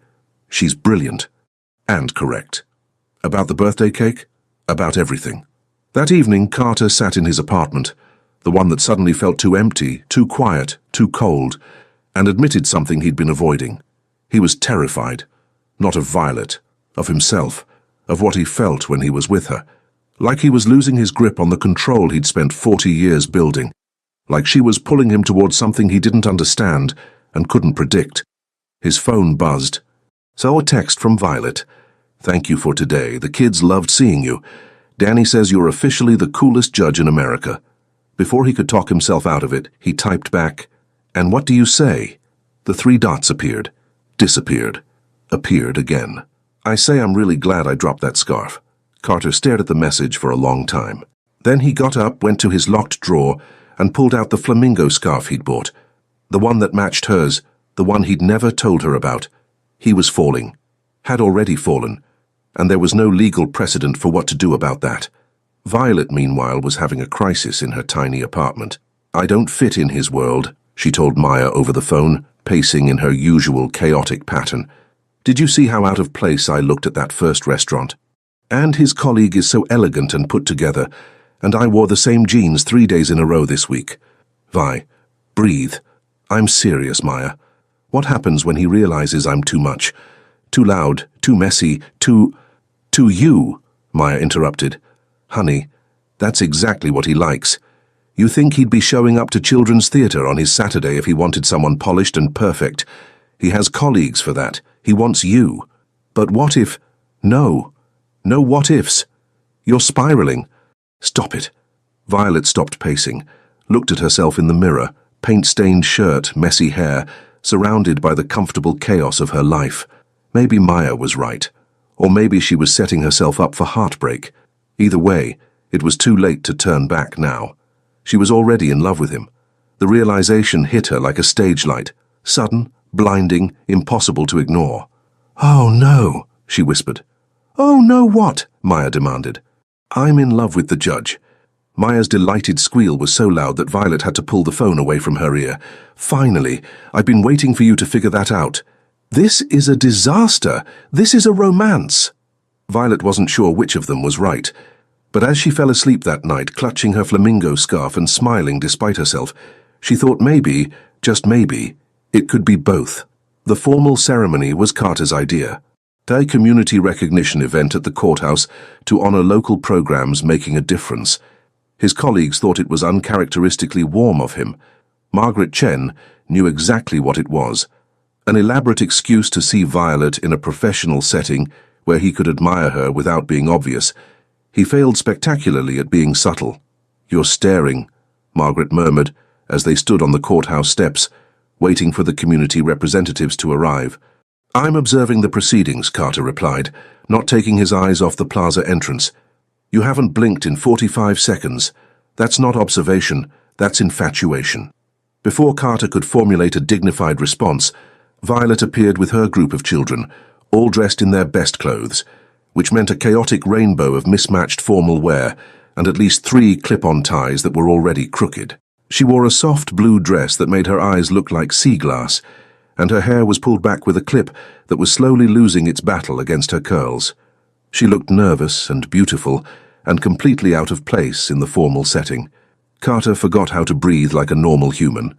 She's brilliant. And correct. About the birthday cake? About everything." That evening, Carter sat in his apartment, the one that suddenly felt too empty, too quiet, too cold, and admitted something he'd been avoiding. He was terrified, not of Violet, of himself, of what he felt when he was with her. Like he was losing his grip on the control he'd spent 40 years building. Like she was pulling him towards something he didn't understand and couldn't predict. His phone buzzed. So a text from Violet. "Thank you for today. The kids loved seeing you. Danny says you're officially the coolest judge in America." Before he could talk himself out of it, he typed back, "And what do you say?" The 3 dots appeared, disappeared, appeared again. "I say I'm really glad I dropped that scarf." Carter stared at the message for a long time. Then he got up, went to his locked drawer, and pulled out the flamingo scarf he'd bought. The one that matched hers, the one he'd never told her about. He was falling, had already fallen, and there was no legal precedent for what to do about that. Violet, meanwhile, was having a crisis in her tiny apartment. "I don't fit in his world," she told Maya over the phone, pacing in her usual chaotic pattern. "Did you see how out of place I looked at that first restaurant? And his colleague is so elegant and put together, and I wore the same jeans 3 days in a row this week." "Vi, breathe. I'm serious, Maya. What happens when he realizes I'm too much? Too loud, too messy, too you," Maya interrupted. "Honey, that's exactly what he likes. You think he'd be showing up to children's theater on his Saturday if he wanted someone polished and perfect? He has colleagues for that. He wants you. But what if... No. No what-ifs. You're spiraling. Stop it." Violet stopped pacing, looked at herself in the mirror, paint-stained shirt, messy hair, surrounded by the comfortable chaos of her life. Maybe Maya was right. Or maybe she was setting herself up for heartbreak. Either way, it was too late to turn back now. She was already in love with him. The realization hit her like a stage light, sudden, blinding, impossible to ignore. "Oh no," she whispered. "Oh no what?" Maya demanded. "I'm in love with the judge." Maya's delighted squeal was so loud that Violet had to pull the phone away from her ear. "Finally, I've been waiting for you to figure that out. This is a disaster. This is a romance." Violet wasn't sure which of them was right, but as she fell asleep that night, clutching her flamingo scarf and smiling despite herself, she thought maybe, just maybe, it could be both. The formal ceremony was Carter's idea. A community recognition event at the courthouse to honor local programs making a difference. His colleagues thought it was uncharacteristically warm of him. Margaret Chen knew exactly what it was. An elaborate excuse to see Violet in a professional setting where he could admire her without being obvious. He failed spectacularly at being subtle. "You're staring," Margaret murmured as they stood on the courthouse steps, waiting for the community representatives to arrive. "I'm observing the proceedings," Carter replied, not taking his eyes off the plaza entrance. "You haven't blinked in 45 seconds. That's not observation, that's infatuation." Before Carter could formulate a dignified response, Violet appeared with her group of children, all dressed in their best clothes, which meant a chaotic rainbow of mismatched formal wear, and at least 3 clip-on ties that were already crooked. She wore a soft blue dress that made her eyes look like sea glass, and her hair was pulled back with a clip that was slowly losing its battle against her curls. She looked nervous and beautiful, and completely out of place in the formal setting. Carter forgot how to breathe like a normal human.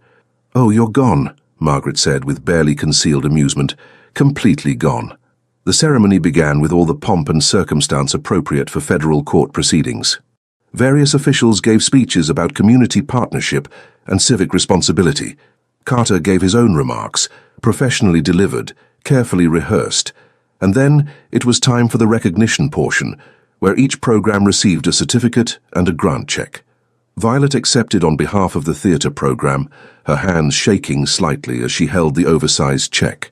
"Oh, you're gone," Margaret said with barely concealed amusement. "Completely gone." The ceremony began with all the pomp and circumstance appropriate for federal court proceedings. Various officials gave speeches about community partnership and civic responsibility. Carter gave his own remarks, professionally delivered, carefully rehearsed, and then it was time for the recognition portion, where each program received a certificate and a grant check. Violet accepted on behalf of the theatre program, her hands shaking slightly as she held the oversized check.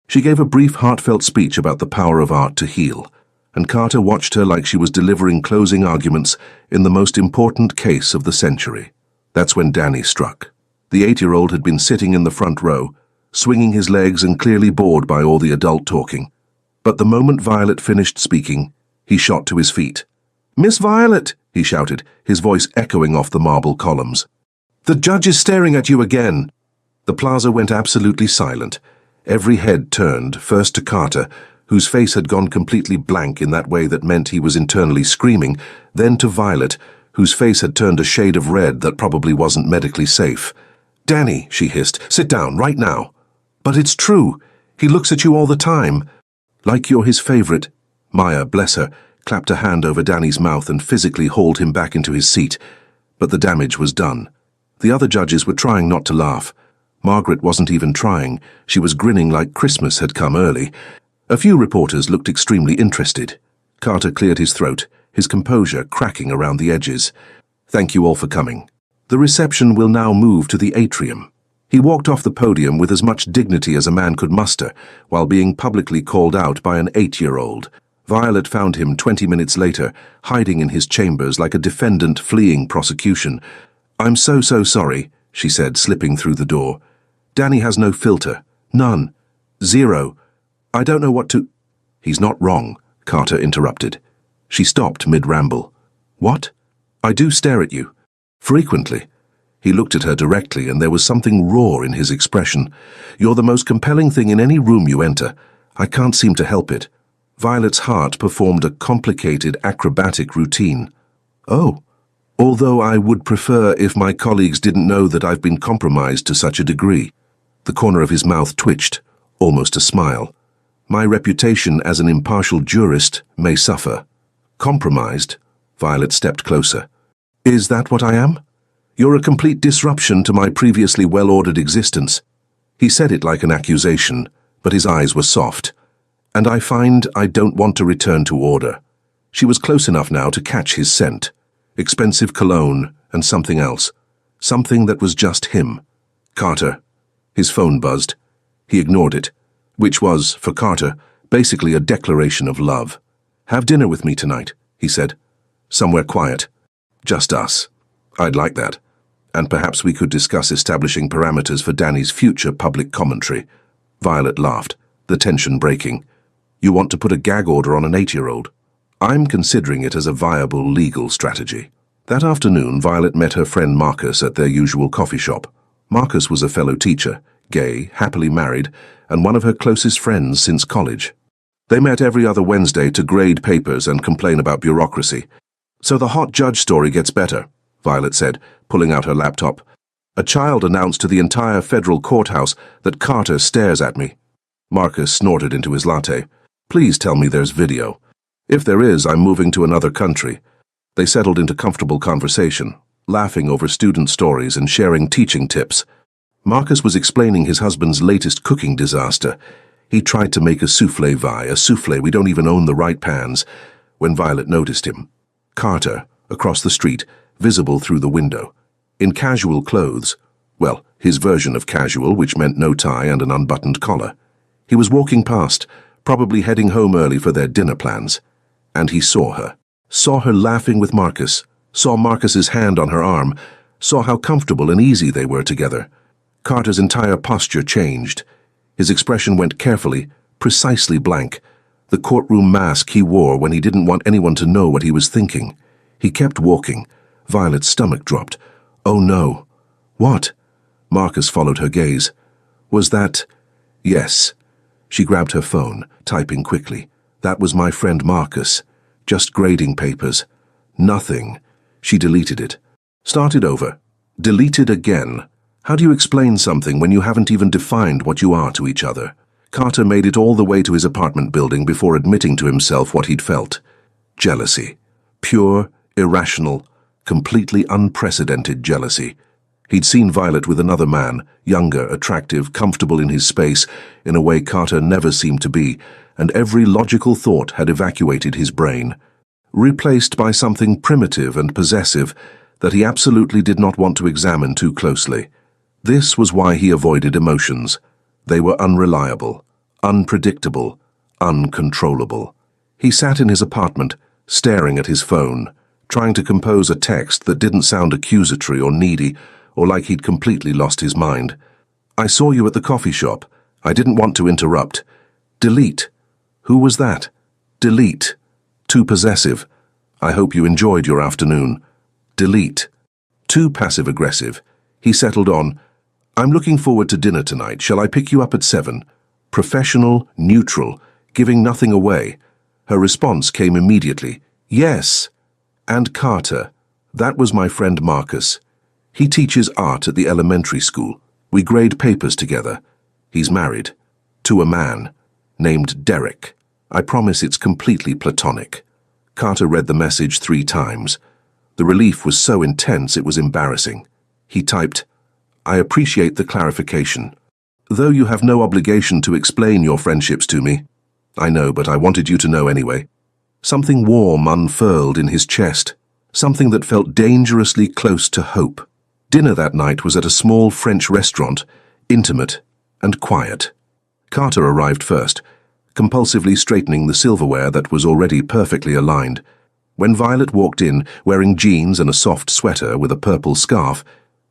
She gave a brief, heartfelt speech about the power of art to heal, and Carter watched her like she was delivering closing arguments in the most important case of the century. That's when Danny struck. The 8-year-old had been sitting in the front row, swinging his legs and clearly bored by all the adult talking. But the moment Violet finished speaking, he shot to his feet. "Miss Violet!" he shouted, his voice echoing off the marble columns. "The judge is staring at you again!" The plaza went absolutely silent. Every head turned, first to Carter, whose face had gone completely blank in that way that meant he was internally screaming, then to Violet, whose face had turned a shade of red that probably wasn't medically safe. "Danny," she hissed, "sit down, right now." "But it's true. He looks at you all the time." "Like you're his favorite." Maya, bless her, clapped a hand over Danny's mouth and physically hauled him back into his seat. But the damage was done. The other judges were trying not to laugh. Margaret wasn't even trying. She was grinning like Christmas had come early. A few reporters looked extremely interested. Carter cleared his throat, his composure cracking around the edges. "Thank you all for coming. The reception will now move to the atrium." He walked off the podium with as much dignity as a man could muster, while being publicly called out by an 8-year-old. Violet found him 20 minutes later, hiding in his chambers like a defendant fleeing prosecution. "I'm so sorry," she said, slipping through the door. "Danny has no filter. None. Zero. I don't know what to—" "He's not wrong," Carter interrupted. She stopped mid-ramble. "What?" "I do stare at you. Frequently." He looked at her directly, and there was something raw in his expression. "You're the most compelling thing in any room you enter. I can't seem to help it." Violet's heart performed a complicated, acrobatic routine. "Oh. Although I would prefer if my colleagues didn't know that I've been compromised to such a degree." The corner of his mouth twitched, almost a smile. "My reputation as an impartial jurist may suffer." "Compromised?" Violet stepped closer. "Is that what I am? You're a complete disruption to my previously well-ordered existence." He said it like an accusation, but his eyes were soft. "And I find I don't want to return to order." She was close enough now to catch his scent. Expensive cologne and something else. Something that was just him. "Carter." His phone buzzed. He ignored it, which was, for Carter, basically a declaration of love. "Have dinner with me tonight," he said. "Somewhere quiet. Just us." "I'd like that. And perhaps we could discuss establishing parameters for Danny's future public commentary." Violet laughed, the tension breaking. "You want to put a gag order on an 8-year-old? I'm considering it as a viable legal strategy." That afternoon, Violet met her friend Marcus at their usual coffee shop. Marcus was a fellow teacher, gay, happily married, and one of her closest friends since college. They met every other Wednesday to grade papers and complain about bureaucracy. "So the hot judge story gets better," Violet said, pulling out her laptop. "A child announced to the entire federal courthouse that Carter stares at me." Marcus snorted into his latte. "Please tell me there's video. If there is, I'm moving to another country." They settled into comfortable conversation, laughing over student stories and sharing teaching tips. Marcus was explaining his husband's latest cooking disaster. He tried to make a soufflé we don't even own the right pans, when Violet noticed him. Carter, across the street, visible through the window. In casual clothes. Well, his version of casual, which meant no tie and an unbuttoned collar. He was walking past, probably heading home early for their dinner plans. And he saw her. Saw her laughing with Marcus. Saw Marcus's hand on her arm. Saw how comfortable and easy they were together. Carter's entire posture changed. His expression went carefully, precisely blank. The courtroom mask he wore when he didn't want anyone to know what he was thinking. He kept walking. Violet's stomach dropped. Oh no. What? Marcus followed her gaze. Was that... Yes. She grabbed her phone, typing quickly. That was my friend Marcus. Just grading papers. Nothing. She deleted it. Started over. Deleted again. How do you explain something when you haven't even defined what you are to each other? Carter made it all the way to his apartment building before admitting to himself what he'd felt. Jealousy. Pure, irrational, completely unprecedented jealousy. He'd seen Violet with another man, younger, attractive, comfortable in his space, in a way Carter never seemed to be, and every logical thought had evacuated his brain, replaced by something primitive and possessive that he absolutely did not want to examine too closely. This was why he avoided emotions. They were unreliable, unpredictable, uncontrollable. He sat in his apartment, staring at his phone, trying to compose a text that didn't sound accusatory or needy, or like he'd completely lost his mind. I saw you at the coffee shop. I didn't want to interrupt. Delete. Who was that? Delete. Too possessive. I hope you enjoyed your afternoon. Delete. Too passive-aggressive. He settled on, I'm looking forward to dinner tonight. Shall I pick you up at 7? Professional, neutral, giving nothing away. Her response came immediately. Yes. And Carter. That was my friend Marcus. He teaches art at the elementary school. We grade papers together. He's married. To a man. Named Derek. I promise it's completely platonic. Carter read the message 3 times. The relief was so intense it was embarrassing. He typed, I appreciate the clarification. Though you have no obligation to explain your friendships to me. I know, but I wanted you to know anyway. Something warm unfurled in his chest. Something that felt dangerously close to hope. Dinner that night was at a small French restaurant, intimate and quiet. Carter arrived first, compulsively straightening the silverware that was already perfectly aligned. When Violet walked in, wearing jeans and a soft sweater with a purple scarf,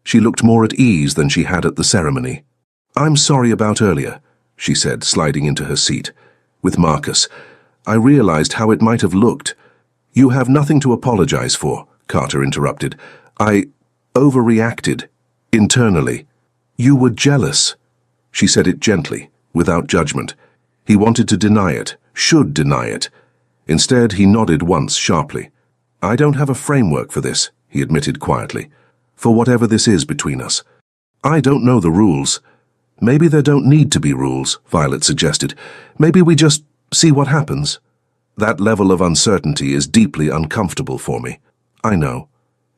she looked more at ease than she had at the ceremony. I'm sorry about earlier, she said, sliding into her seat. With Marcus, I realized how it might have looked. You have nothing to apologize for, Carter interrupted. I overreacted, internally. You were jealous. She said it gently, without judgment. He wanted to deny it, should deny it. Instead, he nodded once sharply. I don't have a framework for this, he admitted quietly. For whatever this is between us. I don't know the rules. Maybe there don't need to be rules, Violet suggested. Maybe we just see what happens. That level of uncertainty is deeply uncomfortable for me. I know.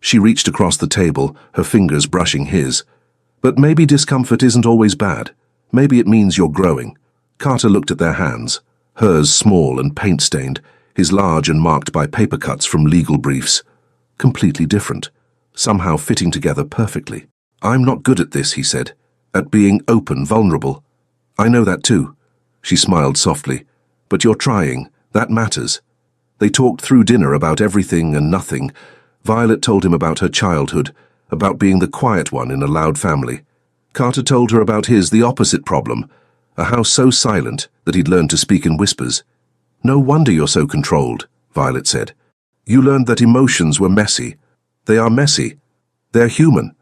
She reached across the table, her fingers brushing his. But maybe discomfort isn't always bad. Maybe it means you're growing. Carter looked at their hands, hers small and paint-stained, his large and marked by paper cuts from legal briefs. Completely different, somehow fitting together perfectly. I'm not good at this, he said, at being open, vulnerable. I know that too. She smiled softly. But you're trying. That matters. They talked through dinner about everything and nothing. Violet told him about her childhood, about being the quiet one in a loud family. Carter told her about the opposite problem, a house so silent that he'd learned to speak in whispers. No wonder you're so controlled, Violet said. You learned that emotions were messy. They are messy. They're human.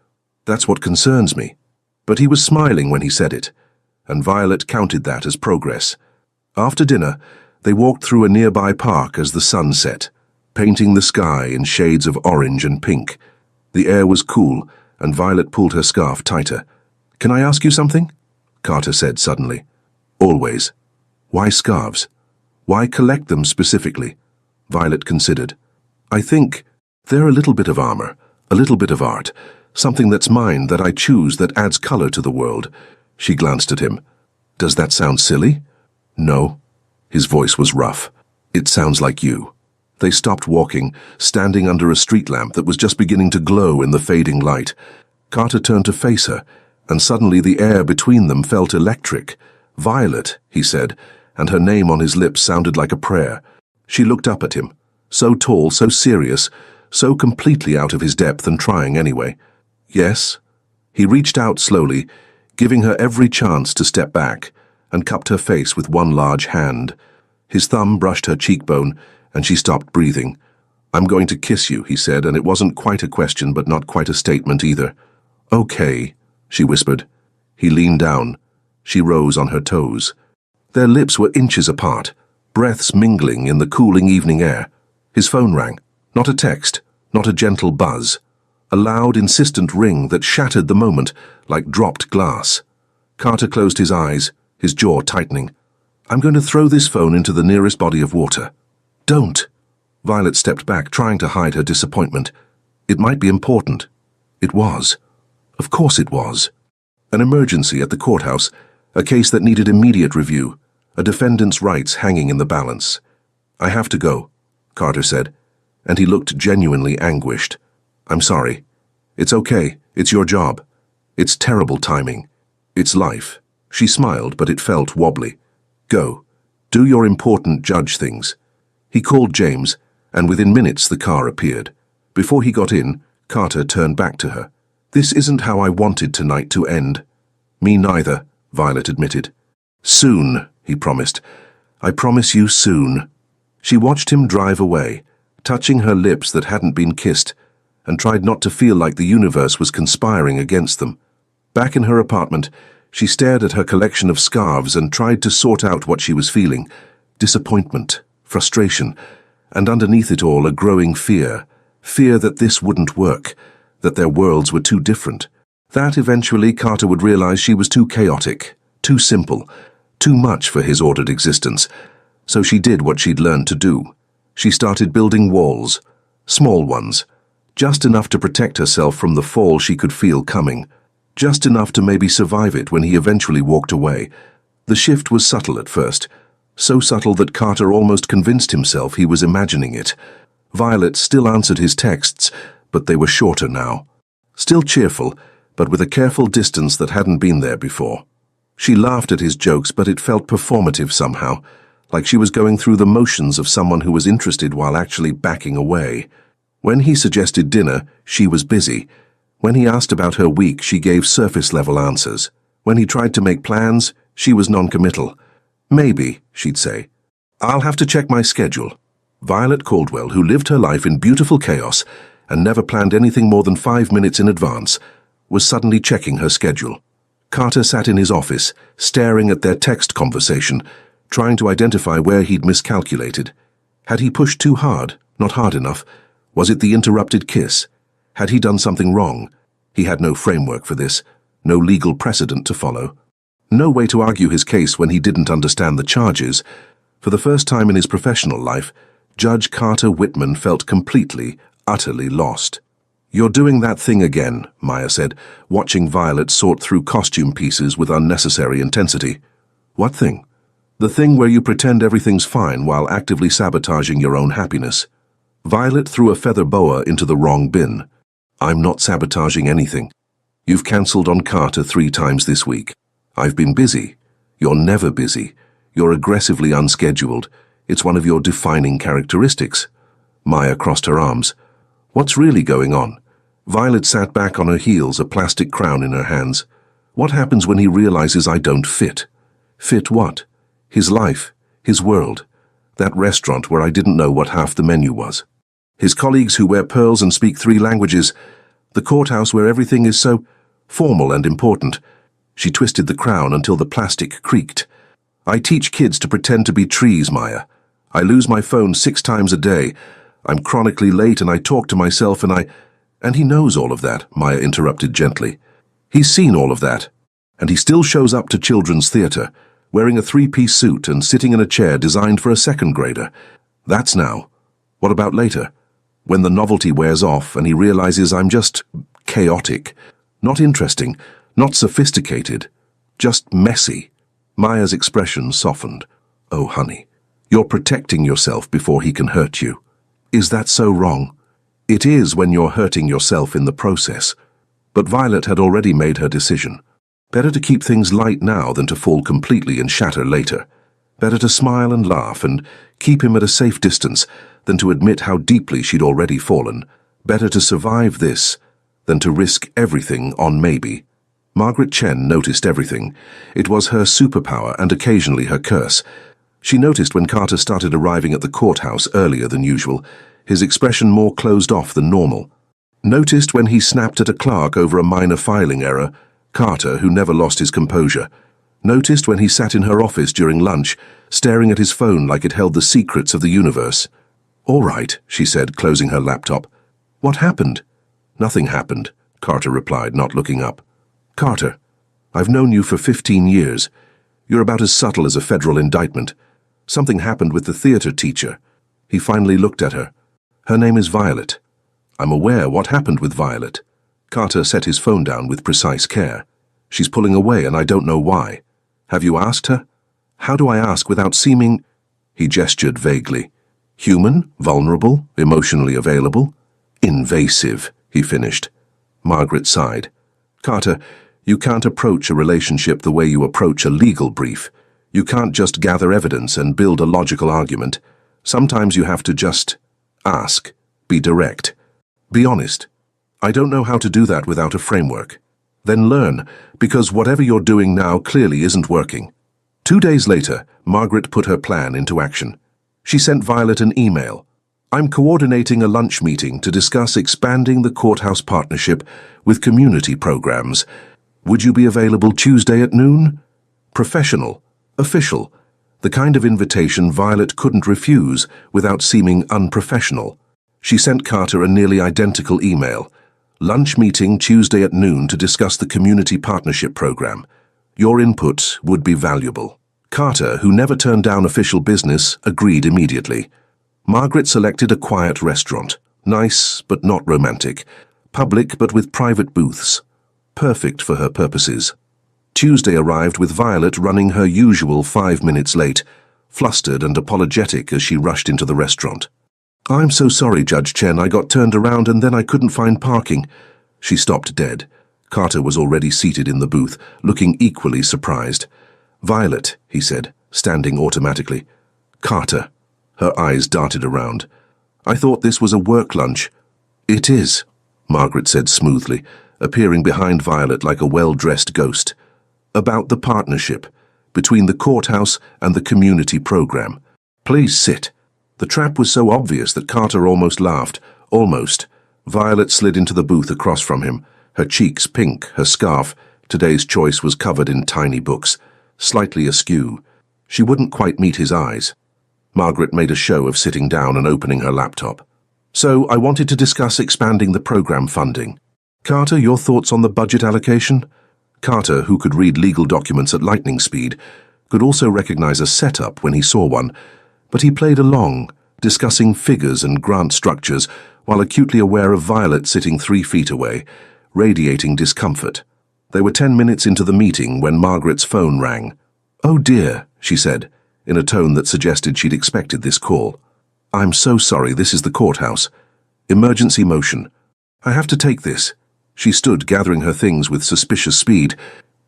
That's what concerns me. But he was smiling when he said it, and Violet counted that as progress. After dinner, they walked through a nearby park as the sun set, painting the sky in shades of orange and pink. The air was cool, and Violet pulled her scarf tighter. Can I ask you something? Carter said suddenly. Always. Why scarves? Why collect them specifically? Violet considered. I think they're a little bit of armor, a little bit of art, something that's mine that I choose that adds color to the world. She glanced at him. Does that sound silly? No. His voice was rough. It sounds like you. They stopped walking, standing under a street lamp that was just beginning to glow in the fading light. Carter turned to face her, and suddenly the air between them felt electric. Violet, he said, and her name on his lips sounded like a prayer. She looked up at him, so tall, so serious, so completely out of his depth and trying anyway. Yes? He reached out slowly, giving her every chance to step back, and cupped her face with one large hand. His thumb brushed her cheekbone, and she stopped breathing. "I'm going to kiss you," he said, and it wasn't quite a question but not quite a statement either. "Okay," she whispered. He leaned down. She rose on her toes. Their lips were inches apart, breaths mingling in the cooling evening air. His phone rang. Not a text, not a gentle buzz. A loud, insistent ring that shattered the moment like dropped glass. Carter closed his eyes, his jaw tightening. "I'm going to throw this phone into the nearest body of water." "Don't." Violet stepped back, trying to hide her disappointment. It might be important. It was. Of course it was. An emergency at the courthouse, a case that needed immediate review, a defendant's rights hanging in the balance. "I have to go," Carter said, and he looked genuinely anguished. "I'm sorry. It's okay. It's your job. It's terrible timing. It's life." She smiled, but it felt wobbly. "Go. Do your important judge things." He called James, and within minutes the car appeared. Before he got in, Carter turned back to her. "This isn't how I wanted tonight to end." "Me neither," Violet admitted. "Soon," he promised. "I promise you soon." She watched him drive away, touching her lips that hadn't been kissed, and tried not to feel like the universe was conspiring against them. Back in her apartment, she stared at her collection of scarves and tried to sort out what she was feeling. Disappointment, frustration, and underneath it all a growing fear. Fear that this wouldn't work, that their worlds were too different. That eventually Carter would realize she was too chaotic, too simple, too much for his ordered existence. So she did what she'd learned to do. She started building walls, small ones, just enough to protect herself from the fall she could feel coming, just enough to maybe survive it when he eventually walked away. The shift was subtle at first, so subtle that Carter almost convinced himself he was imagining it. Violet still answered his texts, but they were shorter now. Still cheerful, but with a careful distance that hadn't been there before. She laughed at his jokes, but it felt performative somehow, like she was going through the motions of someone who was interested while actually backing away. When he suggested dinner, she was busy. When he asked about her week, she gave surface-level answers. When he tried to make plans, she was non-committal. "Maybe," she'd say. "I'll have to check my schedule." Violet Caldwell, who lived her life in beautiful chaos and never planned anything more than 5 minutes in advance, was suddenly checking her schedule. Carter sat in his office, staring at their text conversation, trying to identify where he'd miscalculated. Had he pushed too hard, not hard enough? Was it the interrupted kiss? Had he done something wrong? He had no framework for this, no legal precedent to follow. No way to argue his case when he didn't understand the charges. For the first time in his professional life, Judge Carter Whitman felt completely, utterly lost. "You're doing that thing again," Maya said, watching Violet sort through costume pieces with unnecessary intensity. "What thing?" "The thing where you pretend everything's fine while actively sabotaging your own happiness." Violet threw a feather boa into the wrong bin. "I'm not sabotaging anything. You've cancelled on Carter 3 times this week. I've been busy. You're never busy. You're aggressively unscheduled. It's one of your defining characteristics." Maya crossed her arms. "What's really going on?" Violet sat back on her heels, a plastic crown in her hands. "What happens when he realizes I don't fit?" "Fit what?" "His life, his world. That restaurant where I didn't know what half the menu was. His colleagues who wear pearls and speak 3 languages. The courthouse where everything is so formal and important." She twisted the crown until the plastic creaked. "I teach kids to pretend to be trees, Maya. I lose my phone 6 times a day. I'm chronically late and I talk to myself And he knows all of that," Maya interrupted gently. "He's seen all of that. And he still shows up to children's theater, wearing a 3-piece suit and sitting in a chair designed for a 2nd grader. That's now. What about later? When the novelty wears off and he realizes I'm just chaotic, not interesting, not sophisticated, just messy." Maya's expression softened. "Oh, honey, you're protecting yourself before he can hurt you. Is that so wrong?" "It is when you're hurting yourself in the process." But Violet had already made her decision. Better to keep things light now than to fall completely and shatter later. Better to smile and laugh and keep him at a safe distance than to admit how deeply she'd already fallen. Better to survive this than to risk everything on maybe. Margaret Chen noticed everything. It was her superpower and occasionally her curse. She noticed when Carter started arriving at the courthouse earlier than usual. his expression more closed off than normal. Noticed when he snapped at a clerk over a minor filing error, Carter, who never lost his composure. Noticed when he sat in her office during lunch, staring at his phone like it held the secrets of the universe. "All right," she said, closing her laptop. "What happened?" "Nothing happened," Carter replied, not looking up. "Carter, I've known you for 15 years. You're about as subtle as a federal indictment. Something happened with the theater teacher." He finally looked at her. "Her name is Violet." "I'm aware. What happened with Violet?" Carter set his phone down with precise care. "She's pulling away and I don't know why. Have you asked her?" "How do I ask without seeming—" He gestured vaguely. "Human, vulnerable, emotionally available?" "Invasive," he finished. Margaret sighed. "Carter, you can't approach a relationship the way you approach a legal brief. You can't just gather evidence and build a logical argument. Sometimes you have to just ask, be direct, be honest. I don't know how to do that without a framework. Then learn, because whatever you're doing now clearly isn't working." 2 days later, Margaret put her plan into action. She sent Violet an email. "I'm coordinating a lunch meeting to discuss expanding the courthouse partnership with community programs. Would you be available Tuesday at noon?" Professional, official, the kind of invitation Violet couldn't refuse without seeming unprofessional. She sent Carter a nearly identical email. "Lunch meeting Tuesday at noon to discuss the community partnership program. Your input would be valuable." Carter, who never turned down official business, agreed immediately. Margaret selected a quiet restaurant, nice but not romantic, public but with private booths. Perfect for her purposes. Tuesday arrived with Violet running her usual 5 minutes late, flustered and apologetic as she rushed into the restaurant. "I'm so sorry, Judge Chen, I got turned around and then I couldn't find parking." She stopped dead. Carter was already seated in the booth, looking equally surprised. "Violet," he said, standing automatically. "Carter." Her eyes darted around. "I thought this was a work lunch." "It is," Margaret said smoothly, appearing behind Violet like a well-dressed ghost. "About the partnership between the courthouse and the community program. Please sit." The trap was so obvious that Carter almost laughed. Almost. Violet slid into the booth across from him, her cheeks pink, her scarf, today's choice, was covered in tiny books, slightly askew. She wouldn't quite meet his eyes. Margaret made a show of sitting down and opening her laptop. "So I wanted to discuss expanding the program funding. Carter, your thoughts on the budget allocation?" Carter, who could read legal documents at lightning speed, could also recognize a setup when he saw one, but he played along, discussing figures and grant structures while acutely aware of Violet sitting 3 feet away, radiating discomfort. They were 10 minutes into the meeting when Margaret's phone rang. "Oh dear," she said, in a tone that suggested she'd expected this call. "I'm so sorry, this is the courthouse. Emergency motion. I have to take this." She stood, gathering her things with suspicious speed.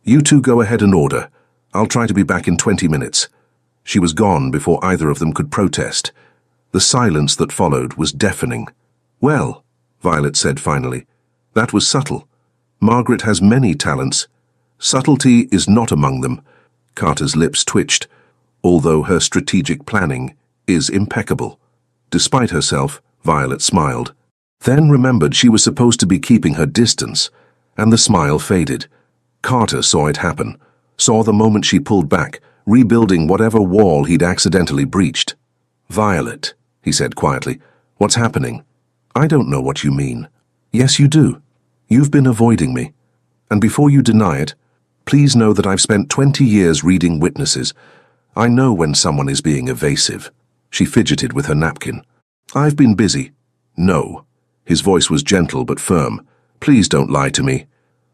"You two go ahead and order. I'll try to be back in 20 minutes. She was gone before either of them could protest. The silence that followed was deafening. "Well," Violet said finally, "that was subtle. Margaret has many talents. Subtlety is not among them." Carter's lips twitched, although her strategic planning is impeccable. Despite herself, Violet smiled. Then remembered she was supposed to be keeping her distance, and the smile faded. Carter saw it happen, saw the moment she pulled back, rebuilding whatever wall he'd accidentally breached. "Violet," he said quietly, "what's happening?" "I don't know what you mean." "Yes, you do. You've been avoiding me. And before you deny it, please know that I've spent 20 years reading witnesses. I know when someone is being evasive." She fidgeted with her napkin. "I've been busy." "No." His voice was gentle but firm. "Please don't lie to me.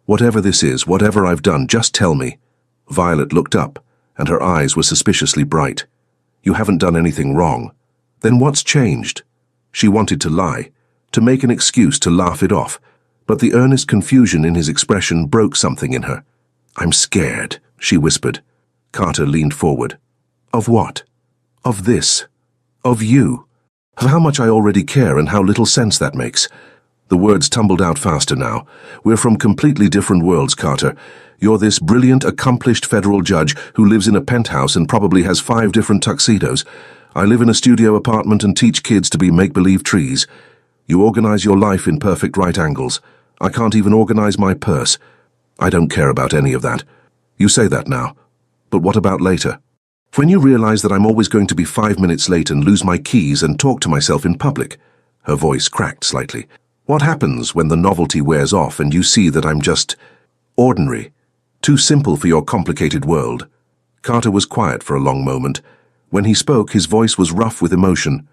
Whatever this is, whatever I've done, just tell me." Violet looked up, and her eyes were suspiciously bright. "You haven't done anything wrong." "Then what's changed?" She wanted to lie, to make an excuse to laugh it off, but the earnest confusion in his expression broke something in her. "I'm scared," she whispered. Carter leaned forward. "Of what?" "Of this. Of you. Of how much I already care and how little sense that makes." The words tumbled out faster now. "We're from completely different worlds, Carter. You're this brilliant, accomplished federal judge who lives in a penthouse and probably has 5 different tuxedos. I live in a studio apartment and teach kids to be make-believe trees. You organize your life in perfect right angles. I can't even organize my purse. I don't care about any of that. You say that now. But what about later? When you realize that I'm always going to be 5 minutes late and lose my keys and talk to myself in public. Her voice cracked slightly. What happens when the novelty wears off and you see that I'm just ordinary, too simple for your complicated world? Carter was quiet for a long moment. When he spoke, his voice was rough with emotion.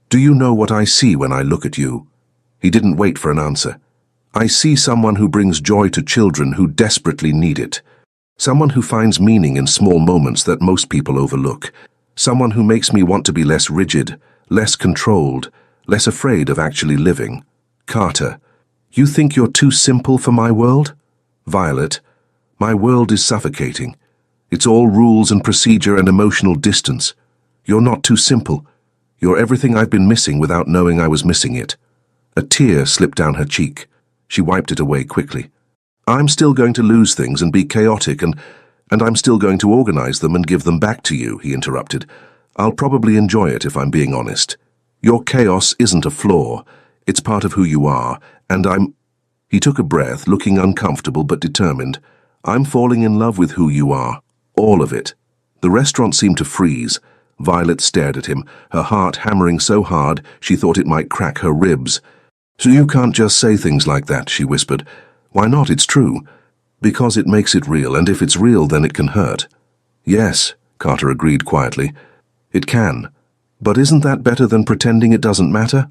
Do you know what I see when I look at you? He didn't wait for an answer. I see someone who brings joy to children who desperately need it. Someone who finds meaning in small moments that most people overlook. Someone who makes me want to be less rigid, less controlled, less afraid of actually living. Carter, you think you're too simple for my world? Violet, my world is suffocating. It's all rules and procedure and emotional distance. You're not too simple. You're everything I've been missing without knowing I was missing it. A tear slipped down her cheek. She wiped it away quickly. I'm still going to lose things and be chaotic, and I'm still going to organize them and give them back to you, he interrupted. I'll probably enjoy it if I'm being honest. Your chaos isn't a flaw. It's part of who you are, and He took a breath, looking uncomfortable but determined. I'm falling in love with who you are. All of it. The restaurant seemed to freeze. Violet stared at him, her heart hammering so hard she thought it might crack her ribs. So you can't just say things like that, she whispered. Why not? It's true. Because it makes it real, and if it's real, then it can hurt. Yes, Carter agreed quietly. It can. But isn't that better than pretending it doesn't matter?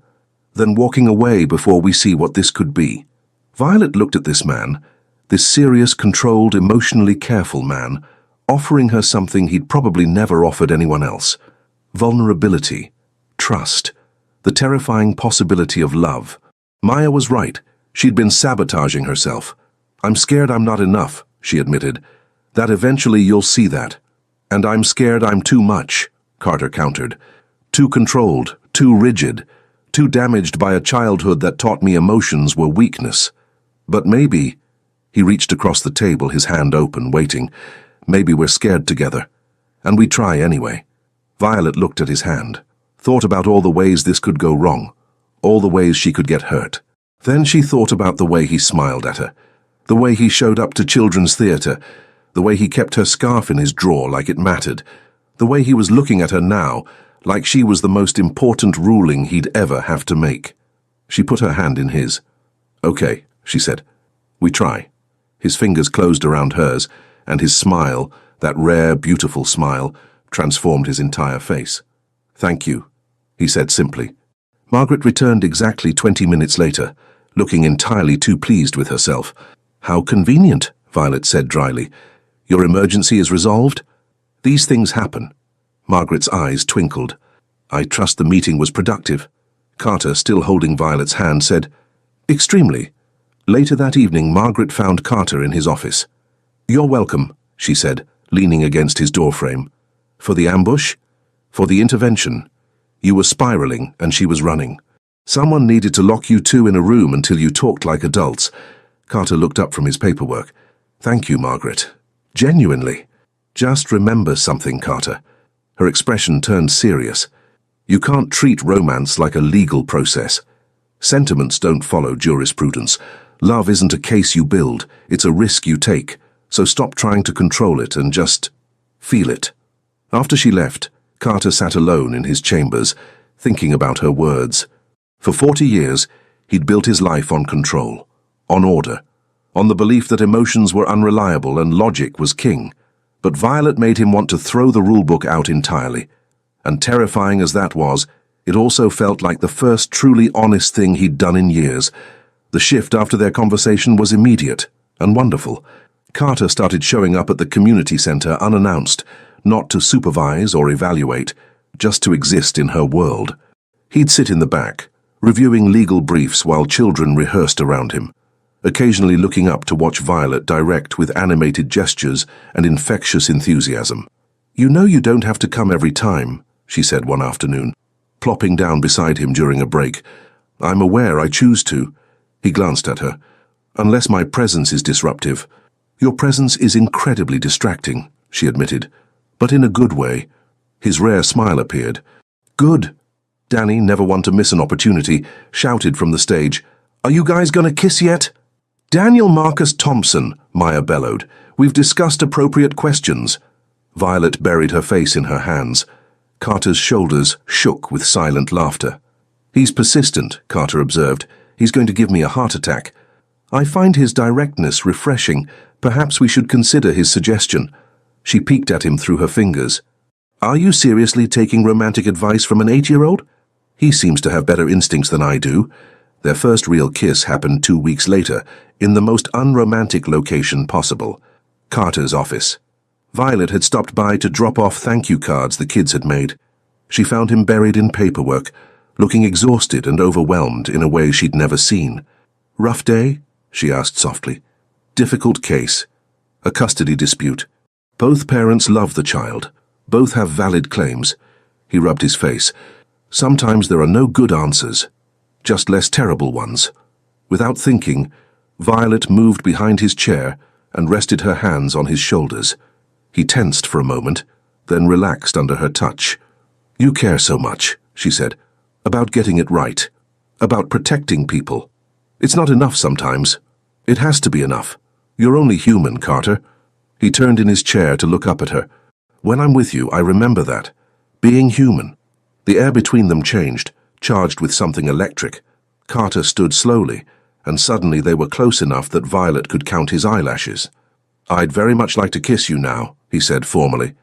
Than walking away before we see what this could be? Violet looked at this man, this serious, controlled, emotionally careful man, offering her something he'd probably never offered anyone else. Vulnerability, trust, the terrifying possibility of love. Maya was right. She'd been sabotaging herself. I'm scared I'm not enough, she admitted. That eventually you'll see that. And I'm scared I'm too much, Carter countered. Too controlled, too rigid, too damaged by a childhood that taught me emotions were weakness. But maybe, he reached across the table, his hand open, waiting. Maybe we're scared together. And we try anyway. Violet looked at his hand, thought about all the ways this could go wrong, all the ways she could get hurt. Then she thought about the way he smiled at her, the way he showed up to children's theater, the way he kept her scarf in his drawer like it mattered, the way he was looking at her now, like she was the most important ruling he'd ever have to make. She put her hand in his. Okay, she said. We try. His fingers closed around hers, and his smile, that rare, beautiful smile, transformed his entire face. Thank you, he said simply. Margaret returned exactly 20 minutes later, looking entirely too pleased with herself. How convenient, Violet said dryly. Your emergency is resolved? These things happen. Margaret's eyes twinkled. I trust the meeting was productive. Carter, still holding Violet's hand, said, Extremely. Later that evening, Margaret found Carter in his office. You're welcome, she said, leaning against his doorframe. For the ambush? For the intervention. You were spiraling, and she was running. Someone needed to lock you two in a room until you talked like adults. Carter looked up from his paperwork. Thank you, Margaret. Genuinely. Just remember something, Carter. Her expression turned serious. You can't treat romance like a legal process. Sentiments don't follow jurisprudence. Love isn't a case you build, it's a risk you take. So stop trying to control it and just feel it. After she left, Carter sat alone in his chambers, thinking about her words. For 40 years, he'd built his life on control, on order, on the belief that emotions were unreliable and logic was king. But Violet made him want to throw the rulebook out entirely. And terrifying as that was, it also felt like the first truly honest thing he'd done in years. The shift after their conversation was immediate and wonderful. Carter started showing up at the community center unannounced, not to supervise or evaluate, just to exist in her world. He'd sit in the back, reviewing legal briefs while children rehearsed around him, occasionally looking up to watch Violet direct with animated gestures and infectious enthusiasm. You know you don't have to come every time, she said one afternoon, plopping down beside him during a break. I'm aware I choose to. He glanced at her. Unless my presence is disruptive. Your presence is incredibly distracting, she admitted, but in a good way. His rare smile appeared. Good. Danny, never one to miss an opportunity, shouted from the stage, "Are you guys gonna kiss yet?" "Daniel Marcus Thompson," Maya bellowed. "We've discussed appropriate questions." Violet buried her face in her hands. Carter's shoulders shook with silent laughter. "He's persistent," Carter observed. "He's going to give me a heart attack." "I find his directness refreshing. Perhaps we should consider his suggestion." She peeked at him through her fingers. "Are you seriously taking romantic advice from an 8-year-old? He seems to have better instincts than I do." Their first real kiss happened 2 weeks later, in the most unromantic location possible, Carter's office. Violet had stopped by to drop off thank-you cards the kids had made. She found him buried in paperwork, looking exhausted and overwhelmed in a way she'd never seen. "Rough day?" she asked softly. "Difficult case. A custody dispute. Both parents love the child. Both have valid claims." He rubbed his face. "Sometimes there are no good answers, just less terrible ones." Without thinking, Violet moved behind his chair and rested her hands on his shoulders. He tensed for a moment, then relaxed under her touch. "You care so much," she said, "about getting it right, about protecting people. It's not enough sometimes. It has to be enough. You're only human, Carter." He turned in his chair to look up at her. "When I'm with you, I remember that. Being human." The air between them changed, charged with something electric. Carter stood slowly, and suddenly they were close enough that Violet could count his eyelashes. "I'd very much like to kiss you now," he said formally.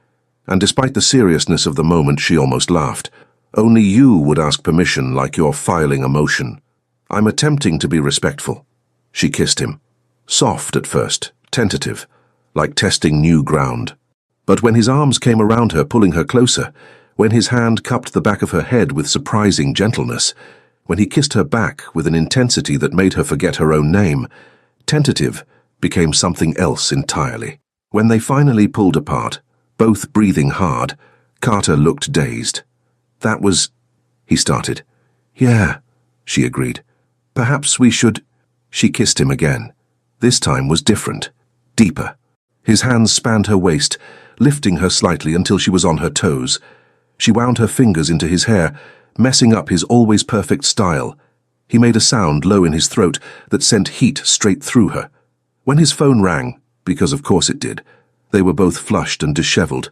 And despite the seriousness of the moment, she almost laughed. "Only you would ask permission like you're filing a motion. I'm attempting to be respectful." She kissed him. Soft at first, tentative, like testing new ground. But when his arms came around her, pulling her closer, when his hand cupped the back of her head with surprising gentleness, when he kissed her back with an intensity that made her forget her own name, tentative became something else entirely. When they finally pulled apart, both breathing hard, Carter looked dazed. "That was—" he started. "Yeah," she agreed. "Perhaps we should—" She kissed him again. This time was different, deeper. His hands spanned her waist, lifting her slightly until she was on her toes. She wound her fingers into his hair, messing up his always perfect style. He made a sound low in his throat that sent heat straight through her. When his phone rang, because of course it did, they were both flushed and disheveled.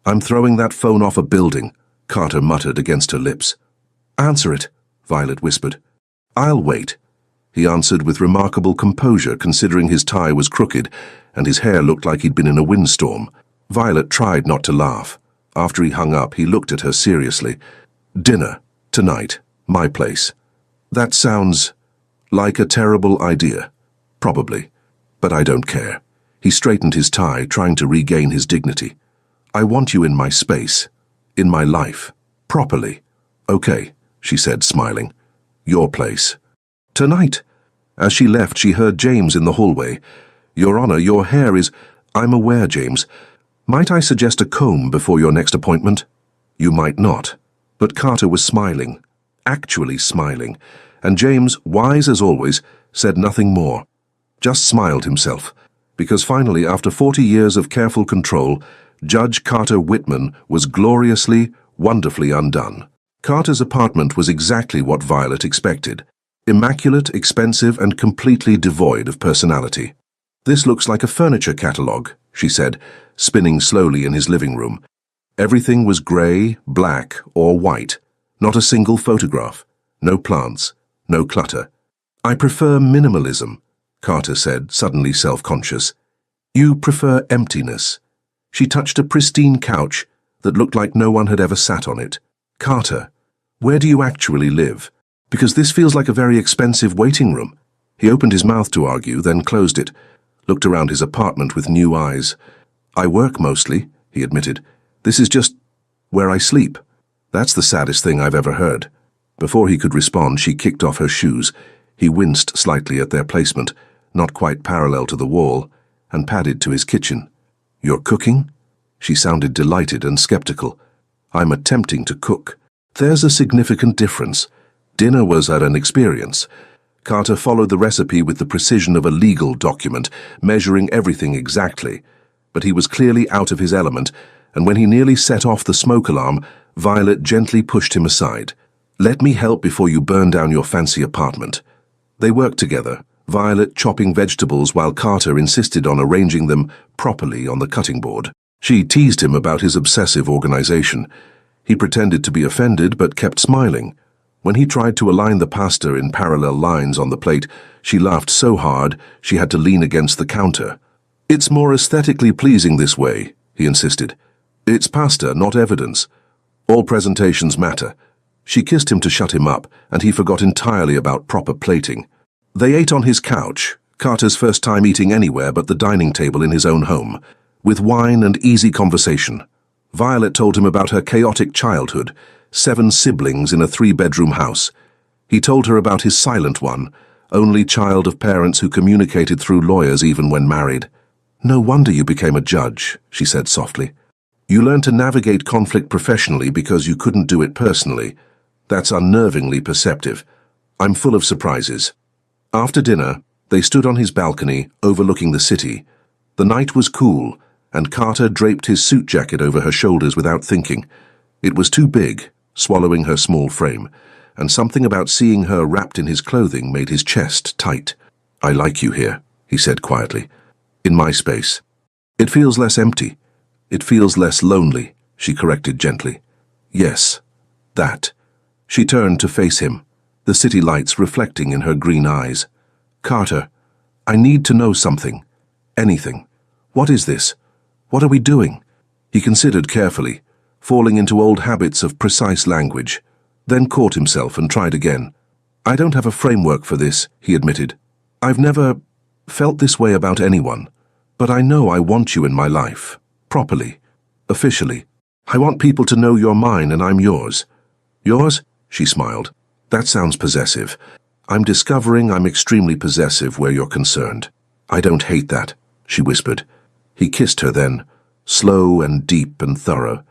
"I'm throwing that phone off a building," Carter muttered against her lips. "Answer it," Violet whispered. "I'll wait," he answered with remarkable composure considering his tie was crooked and his hair looked like he'd been in a windstorm. Violet tried not to laugh. After he hung up, he looked at her seriously. "Dinner, tonight, my place. That sounds like a terrible idea. Probably. But I don't care." He straightened his tie, trying to regain his dignity. "I want you in my space. In my life. Properly." "Okay," she said, smiling. "Your place." "Tonight." As she left, she heard James in the hallway. "Your Honor, your hair is—" "I'm aware, James. Might I suggest a comb before your next appointment?" "You might not." But Carter was smiling, actually smiling, and James, wise as always, said nothing more. Just smiled himself, because finally, after 40 years of careful control, Judge Carter Whitman was gloriously, wonderfully undone. Carter's apartment was exactly what Violet expected. Immaculate, expensive, and completely devoid of personality. "This looks like a furniture catalogue," she said, spinning slowly in his living room. Everything was grey, black, or white. Not a single photograph. No plants. No clutter. "I prefer minimalism," Carter said, suddenly self-conscious. "You prefer emptiness." She touched a pristine couch that looked like no one had ever sat on it. "Carter, where do you actually live? Because this feels like a very expensive waiting room." He opened his mouth to argue, then closed it, looked around his apartment with new eyes. "I work mostly," he admitted. "This is just where I sleep." "That's the saddest thing I've ever heard." Before he could respond, she kicked off her shoes. He winced slightly at their placement, not quite parallel to the wall, and padded to his kitchen. "You're cooking?" She sounded delighted and skeptical. "I'm attempting to cook." "There's a significant difference." Dinner was an experience. Carter followed the recipe with the precision of a legal document, measuring everything exactly. But he was clearly out of his element, and when he nearly set off the smoke alarm, Violet gently pushed him aside. "Let me help before you burn down your fancy apartment." They worked together, Violet chopping vegetables while Carter insisted on arranging them properly on the cutting board. She teased him about his obsessive organization. He pretended to be offended but kept smiling. When he tried to align the pasta in parallel lines on the plate, she laughed so hard she had to lean against the counter. "It's more aesthetically pleasing this way," he insisted. "It's pasta, not evidence. All presentations matter." She kissed him to shut him up, and he forgot entirely about proper plating. They ate on his couch, Carter's first time eating anywhere but the dining table in his own home, with wine and easy conversation. Violet told him about her chaotic childhood, 7 siblings in a 3-bedroom house. He told her about his silent one, only child of parents who communicated through lawyers even when married. "No wonder you became a judge," she said softly. "You learned to navigate conflict professionally because you couldn't do it personally. That's unnervingly perceptive. I'm full of surprises." After dinner, they stood on his balcony, overlooking the city. The night was cool, and Carter draped his suit jacket over her shoulders without thinking. It was too big, swallowing her small frame, and something about seeing her wrapped in his clothing made his chest tight. "I like you here," he said quietly. "In my space. It feels less empty. It feels less lonely," she corrected gently. "Yes, that." She turned to face him, the city lights reflecting in her green eyes. "Carter, I need to know something. Anything. What is this? What are we doing?" He considered carefully, falling into old habits of precise language, then caught himself and tried again. "I don't have a framework for this," he admitted. "I've never felt this way about anyone, but I know I want you in my life. Properly. Officially. I want people to know you're mine and I'm yours." "Yours?" She smiled. "That sounds possessive. I'm discovering I'm extremely possessive where you're concerned." "I don't hate that," she whispered. He kissed her then, slow and deep and thorough,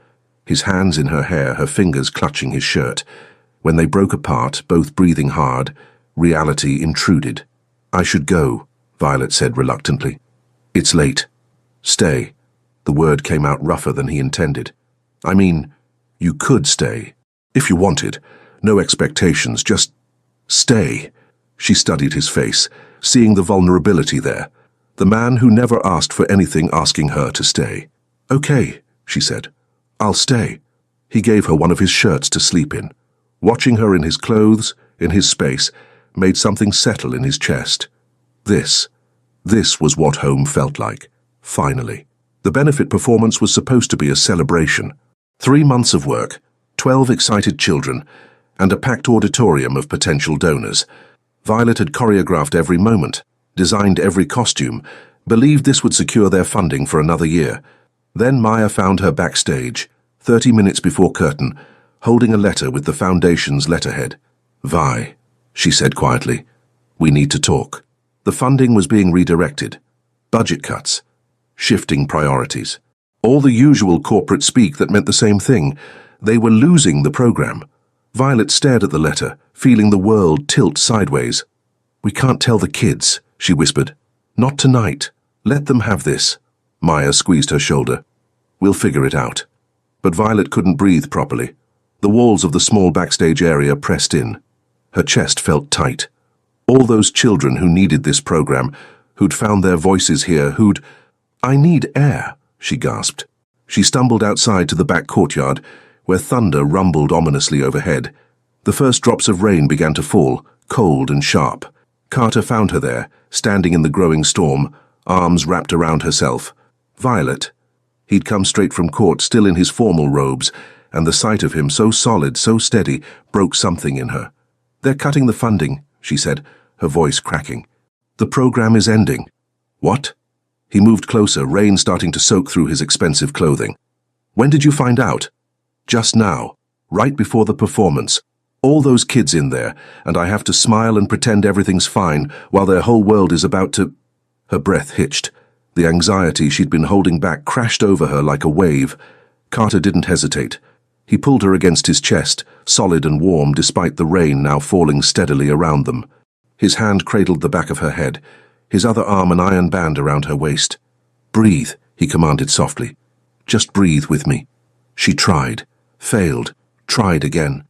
his hands in her hair, her fingers clutching his shirt. When they broke apart, both breathing hard, reality intruded. "I should go," Violet said reluctantly. "It's late." "Stay." The word came out rougher than he intended. "I mean, you could stay. If you wanted. No expectations, just stay." She studied his face, seeing the vulnerability there. The man who never asked for anything asking her to stay. "Okay," she said. "I'll stay." He gave her one of his shirts to sleep in. Watching her in his clothes, in his space, made something settle in his chest. This was what home felt like. Finally. The benefit performance was supposed to be a celebration. 3 months of work, 12 excited children, and a packed auditorium of potential donors. Violet had choreographed every moment, designed every costume, believed this would secure their funding for another year. Then Maya found her backstage, 30 minutes before curtain, holding a letter with the foundation's letterhead. "Vi," she said quietly, "we need to talk." The funding was being redirected. Budget cuts. Shifting priorities. All the usual corporate speak that meant the same thing. They were losing the program. Violet stared at the letter, feeling the world tilt sideways. "We can't tell the kids," she whispered. "Not tonight. Let them have this." Maya squeezed her shoulder. "We'll figure it out." But Violet couldn't breathe properly. The walls of the small backstage area pressed in. Her chest felt tight. All those children who needed this program, who'd found their voices here, "I need air," she gasped. She stumbled outside to the back courtyard, where thunder rumbled ominously overhead. The first drops of rain began to fall, cold and sharp. Carter found her there, standing in the growing storm, arms wrapped around herself. "Violet." He'd come straight from court, still in his formal robes, and the sight of him, so solid, so steady, broke something in her. "They're cutting the funding," she said, her voice cracking. "The program is ending." "What?" He moved closer, rain starting to soak through his expensive clothing. "When did you find out?" "Just now, right before the performance. All those kids in there, and I have to smile and pretend everything's fine while their whole world is about to—" Her breath hitched. The anxiety she'd been holding back crashed over her like a wave. Carter didn't hesitate. He pulled her against his chest, solid and warm despite the rain now falling steadily around them. His hand cradled the back of her head, his other arm an iron band around her waist. "Breathe," he commanded softly. Just breathe with me." She tried, failed, tried again.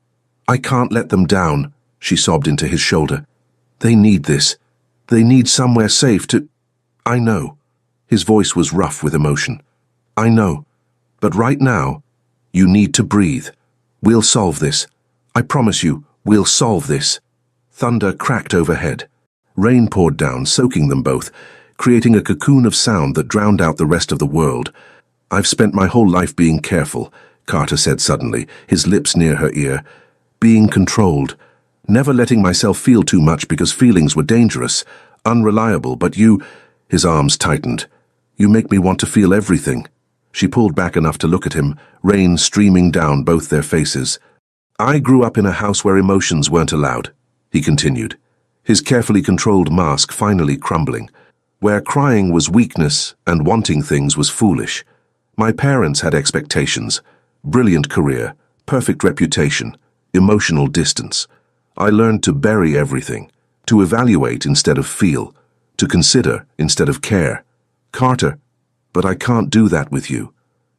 "I can't let them down," she sobbed into his shoulder. "They need this. They need somewhere safe to—" "I know." His voice was rough with emotion. "I know. But right now, you need to breathe. We'll solve this. I promise you, we'll solve this." Thunder cracked overhead. Rain poured down, soaking them both, creating a cocoon of sound that drowned out the rest of the world. "I've spent my whole life being careful," Carter said suddenly, his lips near her ear. "Being controlled. Never letting myself feel too much because feelings were dangerous, unreliable, but you—" His arms tightened. "You make me want to feel everything." She pulled back enough to look at him, rain streaming down both their faces. "I grew up in a house where emotions weren't allowed," he continued, his carefully controlled mask finally crumbling, "where crying was weakness and wanting things was foolish. My parents had expectations, brilliant career, perfect reputation, emotional distance. I learned to bury everything, to evaluate instead of feel, to consider instead of care. Carter, but I can't do that with you.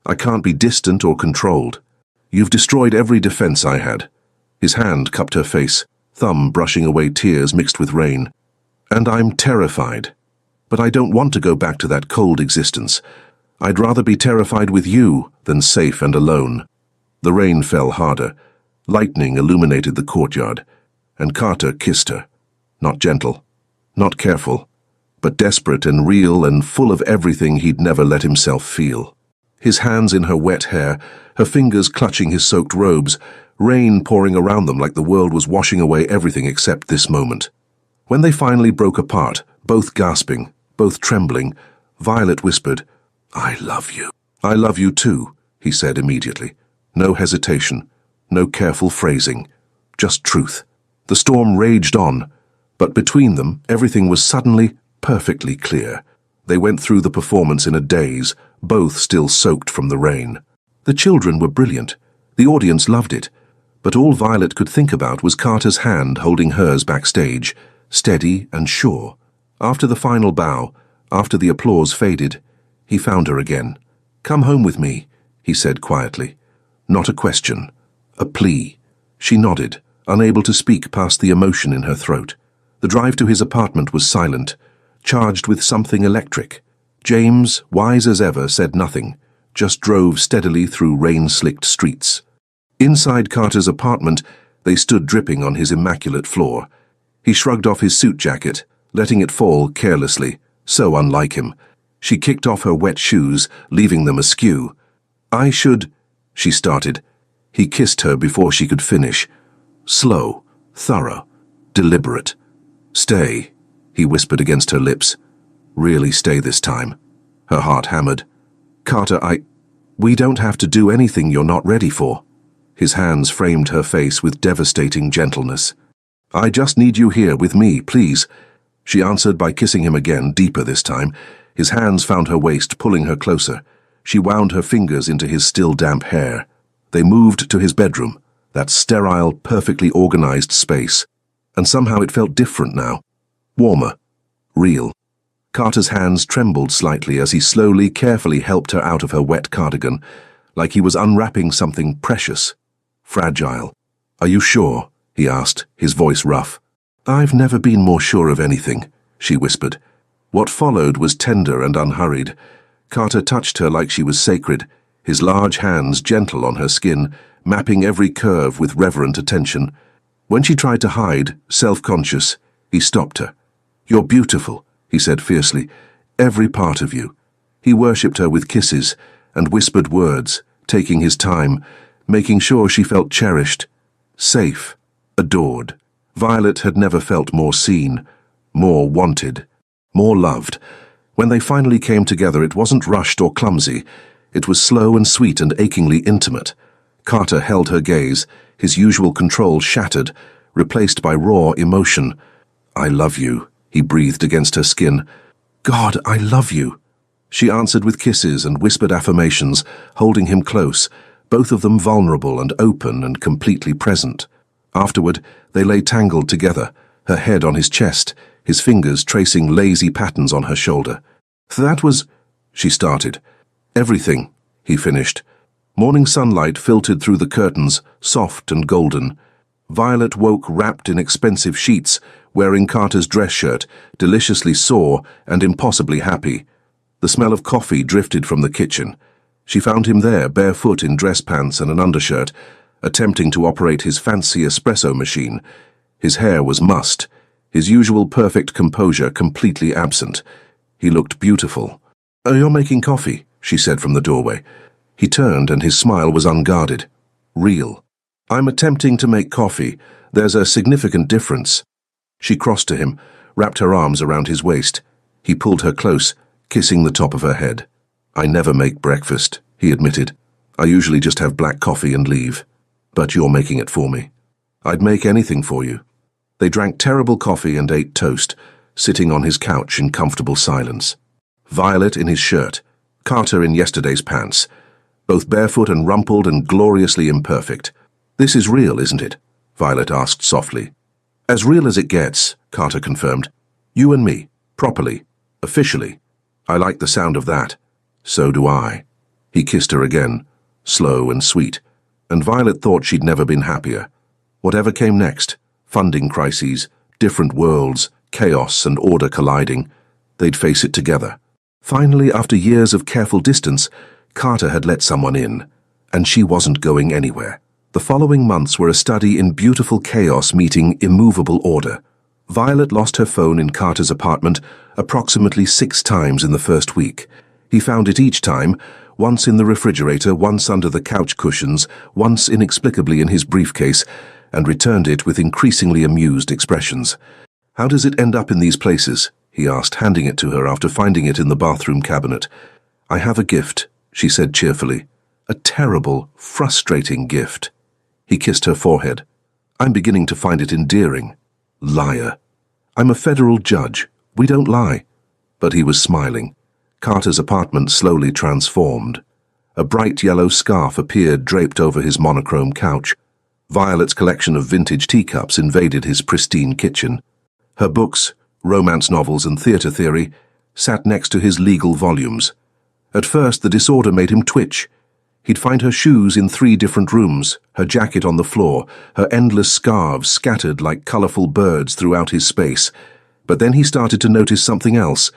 I can't be distant or controlled. You've destroyed every defense I had." His hand cupped her face, thumb brushing away tears mixed with rain. "And I'm terrified. But I don't want to go back to that cold existence. I'd rather be terrified with you than safe and alone." The rain fell harder. Lightning illuminated the courtyard, and Carter kissed her. Not gentle, not careful, but desperate and real and full of everything he'd never let himself feel. His hands in her wet hair, her fingers clutching his soaked robes, rain pouring around them like the world was washing away everything except this moment. When they finally broke apart, both gasping, both trembling, Violet whispered, "I love you." "I love you too," he said immediately. No hesitation, no careful phrasing, just truth. The storm raged on, but between them everything was suddenly perfectly clear. They went through the performance in a daze, both still soaked from the rain. The children were brilliant. The audience loved it. But all Violet could think about was Carter's hand holding hers backstage, steady and sure. After the final bow, after the applause faded, he found her again. "Come home with me," he said quietly. Not a question, a plea. She nodded, unable to speak past the emotion in her throat. The drive to his apartment was silent, charged with something electric. James, wise as ever, said nothing, just drove steadily through rain-slicked streets. Inside Carter's apartment, they stood dripping on his immaculate floor. He shrugged off his suit jacket, letting it fall carelessly, so unlike him. She kicked off her wet shoes, leaving them askew. "I should—" she started. He kissed her before she could finish. Slow, thorough, deliberate. "Stay," he whispered against her lips. "Really stay this time." Her heart hammered. "Carter, we don't have to do anything you're not ready for." His hands framed her face with devastating gentleness. "I just need you here with me, please." She answered by kissing him again, deeper this time. His hands found her waist, pulling her closer. She wound her fingers into his still damp hair. They moved to his bedroom, that sterile, perfectly organized space. And somehow it felt different now. Warmer. Real. Carter's hands trembled slightly as he slowly, carefully helped her out of her wet cardigan, like he was unwrapping something precious. Fragile. "Are you sure?" he asked, his voice rough. "I've never been more sure of anything," she whispered. What followed was tender and unhurried. Carter touched her like she was sacred, his large hands gentle on her skin, mapping every curve with reverent attention. When she tried to hide, self-conscious, he stopped her. "You're beautiful," he said fiercely, "every part of you." He worshipped her with kisses and whispered words, taking his time, making sure she felt cherished, safe, adored. Violet had never felt more seen, more wanted, more loved. When they finally came together, it wasn't rushed or clumsy. It was slow and sweet and achingly intimate. Carter held her gaze, his usual control shattered, replaced by raw emotion. "I love you," he breathed against her skin. "God, I love you." She answered with kisses and whispered affirmations, holding him close, both of them vulnerable and open and completely present. Afterward, they lay tangled together, her head on his chest, his fingers tracing lazy patterns on her shoulder. "That was—" she started. "Everything," he finished. Morning sunlight filtered through the curtains, soft and golden. Violet woke wrapped in expensive sheets, wearing Carter's dress shirt, deliciously sore and impossibly happy. The smell of coffee drifted from the kitchen. She found him there, barefoot in dress pants and an undershirt, attempting to operate his fancy espresso machine. His hair was mussed, his usual perfect composure completely absent. He looked beautiful. "Oh, you're making coffee," she said from the doorway. He turned and his smile was unguarded. Real. "I'm attempting to make coffee. There's a significant difference." She crossed to him, wrapped her arms around his waist. He pulled her close, kissing the top of her head. "I never make breakfast," he admitted. "I usually just have black coffee and leave. But you're making it for me. I'd make anything for you." They drank terrible coffee and ate toast, sitting on his couch in comfortable silence. Violet in his shirt, Carter in yesterday's pants, both barefoot and rumpled and gloriously imperfect. "This is real, isn't it?" Violet asked softly. "As real as it gets," Carter confirmed. "You and me, properly, officially. I like the sound of that." "So do I." He kissed her again, slow and sweet, and Violet thought she'd never been happier. Whatever came next, funding crises, different worlds, chaos and order colliding, they'd face it together. Finally, after years of careful distance, Carter had let someone in, and she wasn't going anywhere. The following months were a study in beautiful chaos meeting immovable order. Violet lost her phone in Carter's apartment approximately 6 times in the first week. He found it each time, once in the refrigerator, once under the couch cushions, once inexplicably in his briefcase, and returned it with increasingly amused expressions. "How does it end up in these places?" he asked, handing it to her after finding it in the bathroom cabinet. "I have a gift," she said cheerfully. "A terrible, frustrating gift." He kissed her forehead. "I'm beginning to find it endearing." Liar. "I'm a federal judge. We don't lie." But he was smiling. Carter's apartment slowly transformed. A bright yellow scarf appeared draped over his monochrome couch. Violet's collection of vintage teacups invaded his pristine kitchen. Her books, romance novels and theater theory, sat next to his legal volumes. At first, the disorder made him twitch. He'd find her shoes in 3 different rooms, her jacket on the floor, her endless scarves scattered like colorful birds throughout his space. But then he started to notice something else.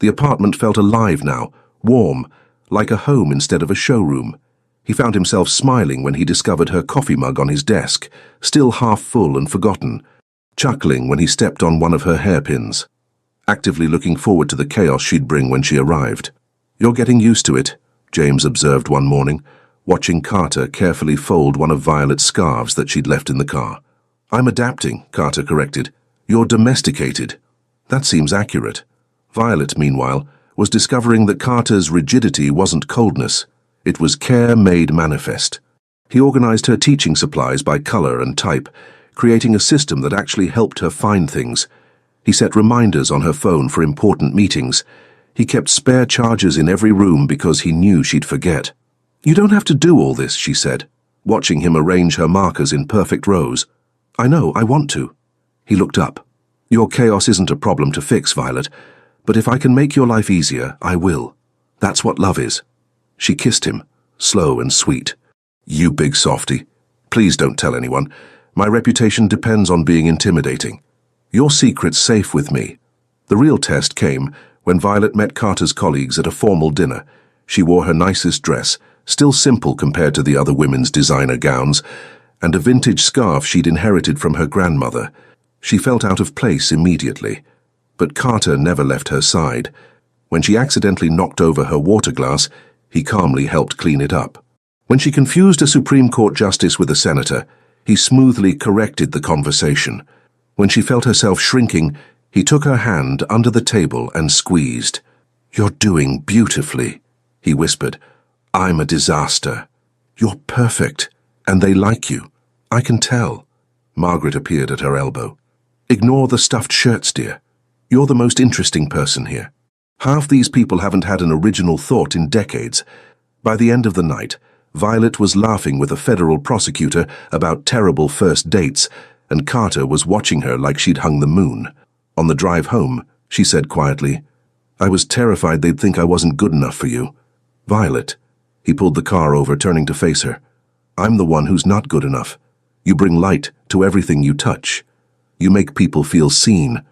The apartment felt alive now, warm, like a home instead of a showroom. He found himself smiling when he discovered her coffee mug on his desk, still half full and forgotten, chuckling when he stepped on one of her hairpins, actively looking forward to the chaos she'd bring when she arrived. "You're getting used to it," James observed one morning, watching Carter carefully fold one of Violet's scarves that she'd left in the car. "I'm adapting," Carter corrected. "You're domesticated." That seems accurate. Violet, meanwhile, was discovering that Carter's rigidity wasn't coldness. It was care made manifest. He organized her teaching supplies by color and type, creating a system that actually helped her find things. He set reminders on her phone for important meetings. He kept spare chargers in every room because he knew she'd forget. "You don't have to do all this," she said, watching him arrange her markers in perfect rows. "I know, I want to." He looked up. "Your chaos isn't a problem to fix, Violet, but if I can make your life easier, I will. That's what love is." She kissed him, slow and sweet. "You big softy. Please don't tell anyone. My reputation depends on being intimidating. Your secret's safe with me." The real test came when Violet met Carter's colleagues at a formal dinner. She wore her nicest dress, still simple compared to the other women's designer gowns, and a vintage scarf she'd inherited from her grandmother. She felt out of place immediately. But Carter never left her side. When she accidentally knocked over her water glass, he calmly helped clean it up. When she confused a Supreme Court justice with a senator, he smoothly corrected the conversation. When she felt herself shrinking, he took her hand under the table and squeezed. "You're doing beautifully," he whispered. "I'm a disaster. You're perfect, and they like you. I can tell." Margaret appeared at her elbow. "Ignore the stuffed shirts, dear. You're the most interesting person here. Half these people haven't had an original thought in decades." By the end of the night, Violet was laughing with a federal prosecutor about terrible first dates, and Carter was watching her like she'd hung the moon. On the drive home, she said quietly, "I was terrified they'd think I wasn't good enough for you." "Violet, He pulled the car over, turning to face her. I'm the one who's not good enough. You bring light to everything you touch. You make people feel seen.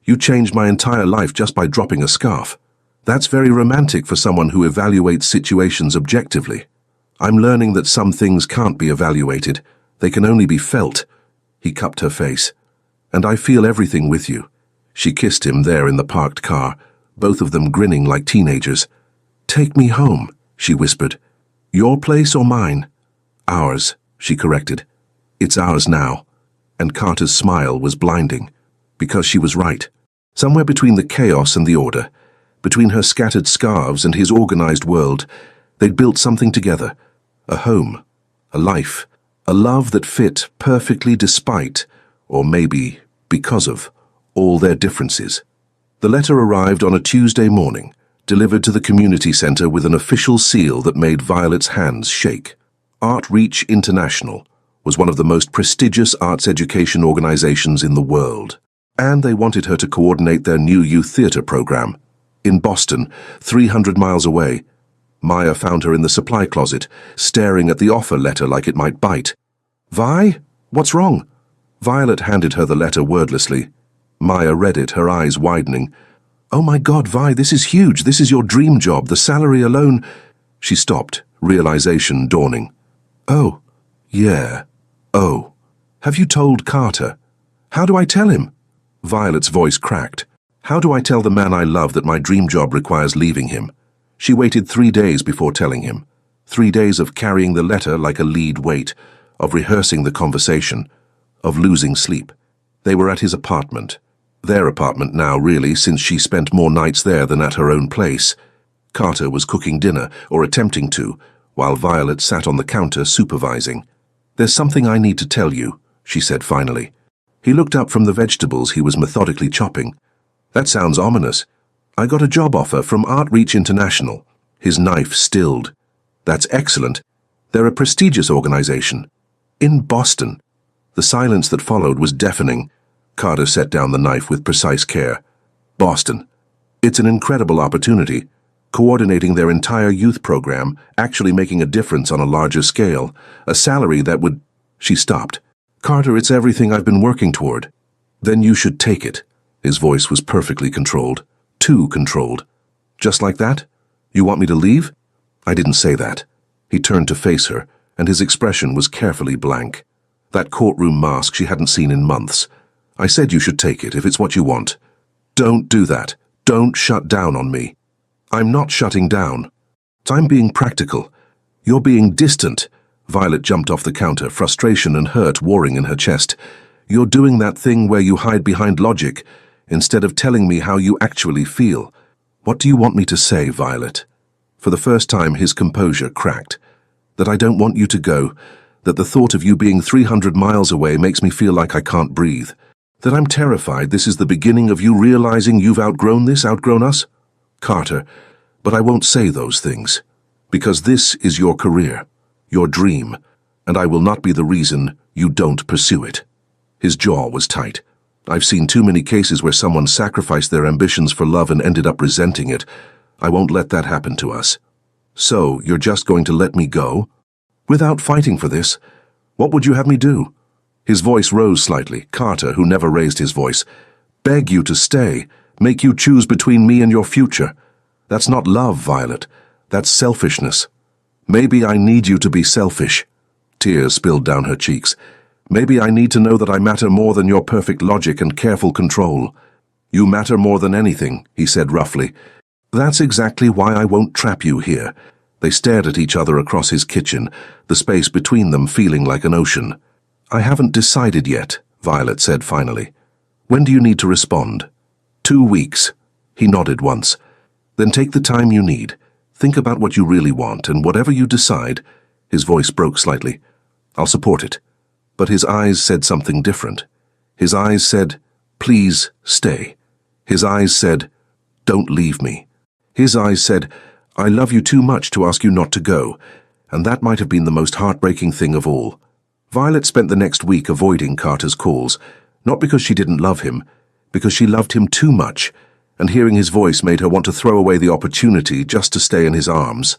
You changed my entire life just by dropping a scarf. That's very romantic for someone who evaluates situations objectively. I'm learning that some things can't be evaluated. They can only be felt. He cupped her face. And I feel everything with you. She kissed him there in the parked car, both of them grinning like teenagers. Take me home, she whispered. Your place or mine? Ours, she corrected. It's ours now. And Carter's smile was blinding, because she was right. Somewhere between the chaos and the order, between her scattered scarves and his organized world, they'd built something together. A home, a life, a love that fit perfectly despite, or maybe because of, all their differences. The letter arrived on a Tuesday morning, delivered to the community center with an official seal that made Violet's hands shake. Outreach International was one of the most prestigious arts education organizations in the world, and they wanted her to coordinate their new youth theater program. In Boston, 300 miles away, Maya found her in the supply closet, staring at the offer letter like it might bite. Vi? What's wrong? Violet handed her the letter wordlessly. Maya read it, her eyes widening. Oh my God, Vi, this is huge. This is your dream job. The salary alone... She stopped, realization dawning. Oh, yeah. Oh. Have you told Carter? How do I tell him? Violet's voice cracked. How do I tell the man I love that my dream job requires leaving him? She waited 3 days before telling him. 3 days of carrying the letter like a lead weight, of rehearsing the conversation, of losing sleep. They were at his apartment. Their apartment now, really, since she spent more nights there than at her own place. Carter was cooking dinner, or attempting to, while Violet sat on the counter supervising. There's something I need to tell you, she said finally. He looked up from the vegetables he was methodically chopping. That sounds ominous. I got a job offer from Outreach International. His knife stilled. That's excellent. They're a prestigious organization. In Boston. The silence that followed was deafening. Carter set down the knife with precise care. Boston. It's an incredible opportunity. Coordinating their entire youth program, actually making a difference on a larger scale. A salary that would... She stopped. Carter, it's everything I've been working toward. Then you should take it. His voice was perfectly controlled. Too controlled. Just like that? You want me to leave? I didn't say that. He turned to face her, and his expression was carefully blank. That courtroom mask she hadn't seen in months. I said you should take it if it's what you want. Don't do that. Don't shut down on me. I'm not shutting down. I'm being practical. You're being distant. Violet jumped off the counter, frustration and hurt warring in her chest. You're doing that thing where you hide behind logic, instead of telling me how you actually feel. What do you want me to say, Violet? For the first time, his composure cracked. That I don't want you to go, that the thought of you being 300 miles away makes me feel like I can't breathe, that I'm terrified this is the beginning of you realizing you've outgrown this, outgrown us? Carter, but I won't say those things, because this is your career, your dream, and I will not be the reason you don't pursue it. His jaw was tight. I've seen too many cases where someone sacrificed their ambitions for love and ended up resenting it. I won't let that happen to us. So, you're just going to let me go? Without fighting for this? What would you have me do? His voice rose slightly. Carter, who never raised his voice, beg you to stay, make you choose between me and your future. That's not love, Violet. That's selfishness. Maybe I need you to be selfish. Tears spilled down her cheeks. Maybe I need to know that I matter more than your perfect logic and careful control. You matter more than anything, he said roughly. That's exactly why I won't trap you here. They stared at each other across his kitchen, the space between them feeling like an ocean. I haven't decided yet, Violet said finally. When do you need to respond? 2 weeks. He nodded once. Then take the time you need. Think about what you really want, and whatever you decide, his voice broke slightly, I'll support it. But his eyes said something different. His eyes said, please stay. His eyes said, don't leave me. His eyes said, I love you too much to ask you not to go, and that might have been the most heartbreaking thing of all. Violet spent the next week avoiding Carter's calls, not because she didn't love him, because she loved him too much, and hearing his voice made her want to throw away the opportunity just to stay in his arms.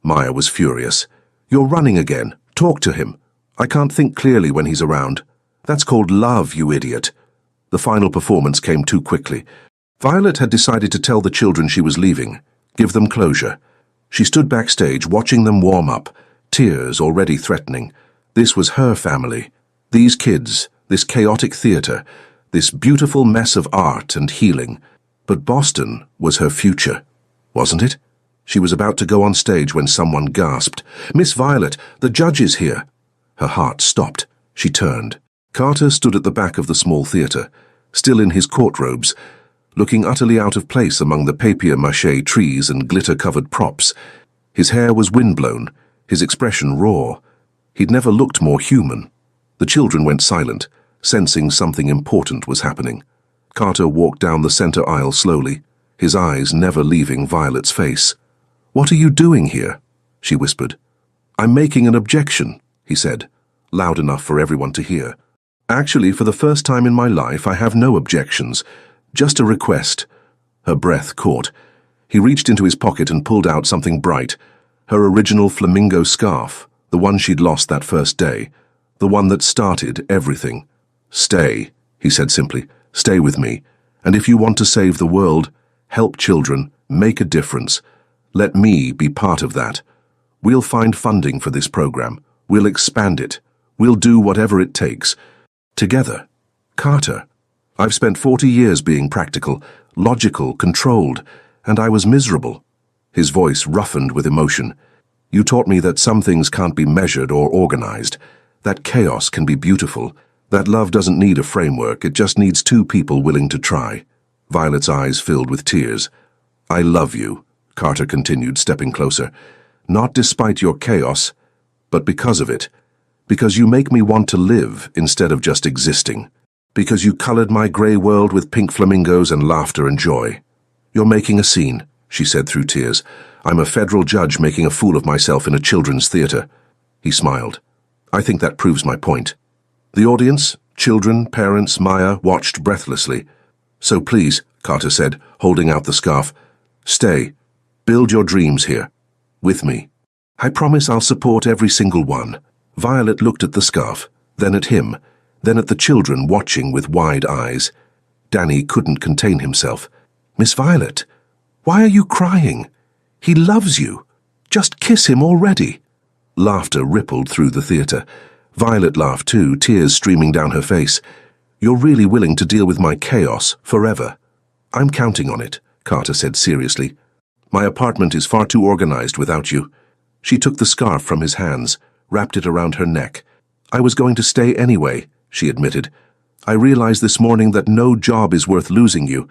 Maya was furious. "You're running again. Talk to him. I can't think clearly when he's around. That's called love, you idiot." The final performance came too quickly. Violet had decided to tell the children she was leaving, give them closure. She stood backstage watching them warm up, tears already threatening. This was her family. These kids, this chaotic theater, this beautiful mess of art and healing. But Boston was her future, wasn't it? She was about to go on stage when someone gasped, "Miss Violet, the judge is here." Her heart stopped. She turned. Carter stood at the back of the small theater, still in his court robes, looking utterly out of place among the papier-mâché trees and glitter-covered props. His hair was windblown, his expression raw. He'd never looked more human. The children went silent, sensing something important was happening. Carter walked down the center aisle slowly, his eyes never leaving Violet's face. "What are you doing here?" she whispered. "I'm making an objection," he said, loud enough for everyone to hear. "Actually, for the first time in my life, I have no objections. Just a request." Her breath caught. He reached into his pocket and pulled out something bright, her original flamingo scarf, the one she'd lost that first day, the one that started everything. "Stay," he said simply. "Stay with me. And if you want to save the world, help children, make a difference, let me be part of that. We'll find funding for this program. We'll expand it. We'll do whatever it takes. Together." "Carter, I've spent 40 years being practical, logical, controlled, and I was miserable." His voice roughened with emotion. "You taught me that some things can't be measured or organized, that chaos can be beautiful, that love doesn't need a framework, it just needs two people willing to try." Violet's eyes filled with tears. "I love you," Carter continued, stepping closer. "Not despite your chaos, but because of it. Because you make me want to live instead of just existing. Because you colored my gray world with pink flamingos and laughter and joy." "You're making a scene," she said through tears. "I'm a federal judge making a fool of myself in a children's theater." He smiled. "I think that proves my point." The audience, children, parents, Maya, watched breathlessly. "So please," Carter said, holding out the scarf, "stay. Build your dreams here. With me. I promise I'll support every single one." Violet looked at the scarf, then at him, then at the children watching with wide eyes. Danny couldn't contain himself. "Miss Violet, why are you crying? He loves you. Just kiss him already." Laughter rippled through the theater. Violet laughed too, tears streaming down her face. "You're really willing to deal with my chaos forever." "I'm counting on it," Carter said seriously. "My apartment is far too organized without you." She took the scarf from his hands, wrapped it around her neck. "I was going to stay anyway," she admitted. "I realized this morning that no job is worth losing you.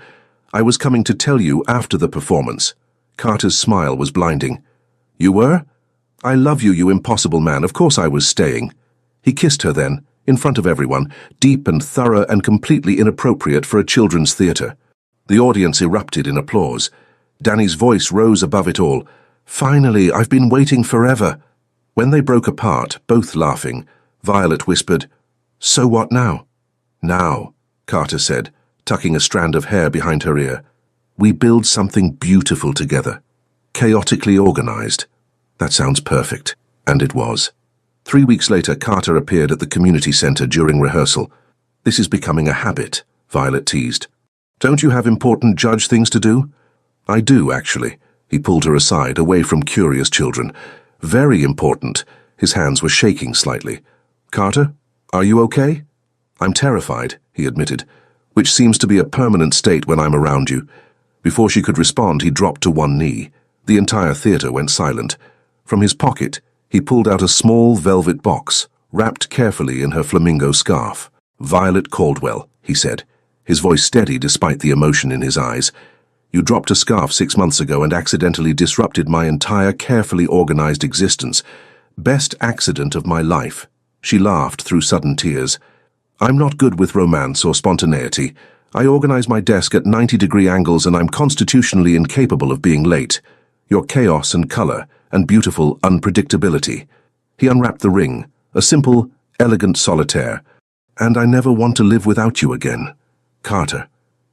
I was coming to tell you after the performance." Carter's smile was blinding. "You were? I love you, you impossible man. Of course I was staying." He kissed her then, in front of everyone, deep and thorough and completely inappropriate for a children's theater. The audience erupted in applause. Danny's voice rose above it all. "Finally, I've been waiting forever." When they broke apart, both laughing, Violet whispered, "So what now?" "Now," Carter said, tucking a strand of hair behind her ear, "we build something beautiful together. Chaotically organized." That sounds perfect. And it was. 3 weeks later, Carter appeared at the community center during rehearsal. "This is becoming a habit," Violet teased. "Don't you have important judge things to do?" "I do, actually." He pulled her aside, away from curious children. "Very important." His hands were shaking slightly. "Carter, are you okay?" "I'm terrified," he admitted, "which seems to be a permanent state when I'm around you." Before she could respond, he dropped to one knee. The entire theater went silent. From his pocket, he pulled out a small velvet box, wrapped carefully in her flamingo scarf. "Violet Caldwell," he said, his voice steady despite the emotion in his eyes. "You dropped a scarf 6 months ago and accidentally disrupted my entire carefully organized existence. Best accident of my life." She laughed through sudden tears. "I'm not good with romance or spontaneity. I organize my desk at 90-degree angles and I'm constitutionally incapable of being late. Your chaos and color and beautiful unpredictability." He unwrapped the ring, a simple, elegant solitaire. "And I never want to live without you again. Carter,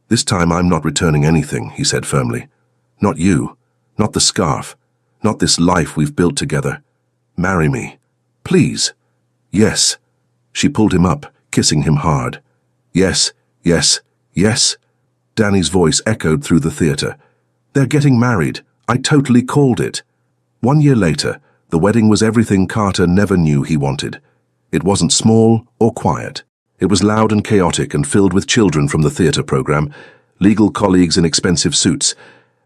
this time I'm not returning anything," he said firmly. "Not you, not the scarf, Not this life we've built together. Marry me. Please. Yes. She pulled him up, kissing him hard. Yes, yes, yes. Danny's voice echoed through the theatre. They're getting married. I totally called it. 1 year later, the wedding was everything Carter never knew he wanted. It wasn't small or quiet. It was loud and chaotic and filled with children from the theatre program, legal colleagues in expensive suits,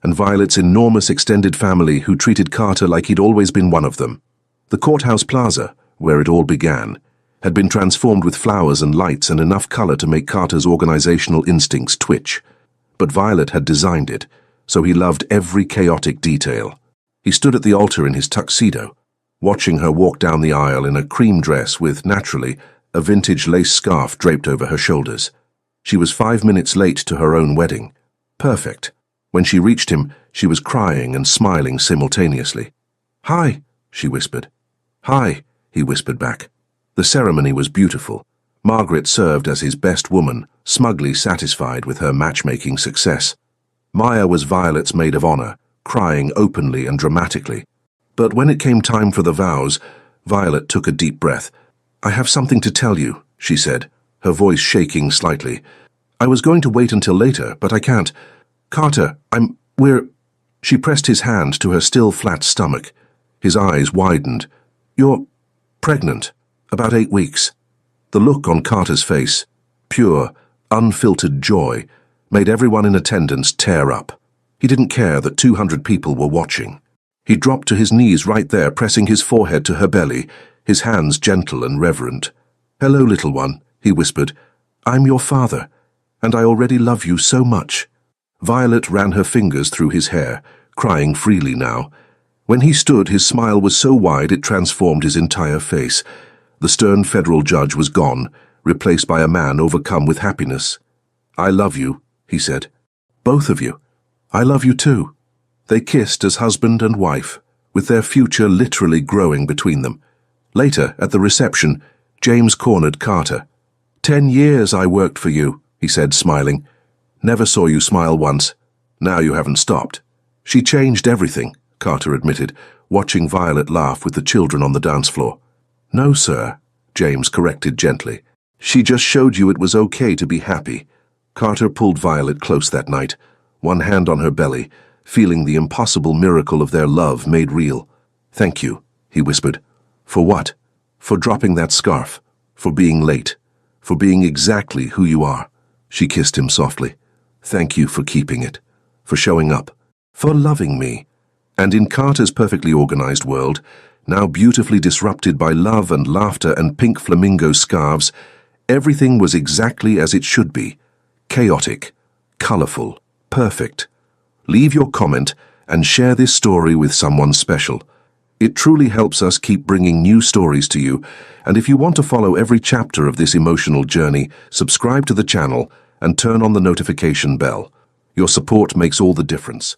and Violet's enormous extended family who treated Carter like he'd always been one of them. The courthouse plaza, where it all began, had been transformed with flowers and lights and enough color to make Carter's organizational instincts twitch. But Violet had designed it, so he loved every chaotic detail. He stood at the altar in his tuxedo, watching her walk down the aisle in a cream dress with, naturally, a vintage lace scarf draped over her shoulders. She was 5 minutes late to her own wedding. Perfect. When she reached him, she was crying and smiling simultaneously. "Hi," she whispered. "Hi," he whispered back. The ceremony was beautiful. Margaret served as his best woman, smugly satisfied with her matchmaking success. Maya was Violet's maid of honor, crying openly and dramatically. But when it came time for the vows, Violet took a deep breath. "I have something to tell you," she said, her voice shaking slightly. "I was going to wait until later, but I can't. Carter, we're—" She pressed his hand to her still flat stomach. His eyes widened. "You're pregnant. About 8 weeks." The look on Carter's face, pure, unfiltered joy, made everyone in attendance tear up. He didn't care that 200 people were watching. He dropped to his knees right there, pressing his forehead to her belly, his hands gentle and reverent. "Hello, little one," he whispered. "I'm your father, and I already love you so much." Violet ran her fingers through his hair, crying freely now. When he stood, his smile was so wide it transformed his entire face. The stern federal judge was gone, replaced by a man overcome with happiness. "I love you," he said. "Both of you. I love you too." They kissed as husband and wife, with their future literally growing between them. Later, at the reception, James cornered Carter. 10 years I worked for you," he said, smiling. "Never saw you smile once. Now you haven't stopped." "She changed everything," Carter admitted, watching Violet laugh with the children on the dance floor. "No, sir," James corrected gently. "She just showed you it was okay to be happy." Carter pulled Violet close that night, one hand on her belly, feeling the impossible miracle of their love made real. "Thank you," he whispered. "For what?" "For dropping that scarf. For being late. For being exactly who you are." She kissed him softly. "Thank you for keeping it. For showing up. For loving me." And in Carter's perfectly organized world, now beautifully disrupted by love and laughter and pink flamingo scarves, everything was exactly as it should be. Chaotic, colorful, perfect. Leave your comment and share this story with someone special. It truly helps us keep bringing new stories to you, and if you want to follow every chapter of this emotional journey, subscribe to the channel and turn on the notification bell. Your support makes all the difference.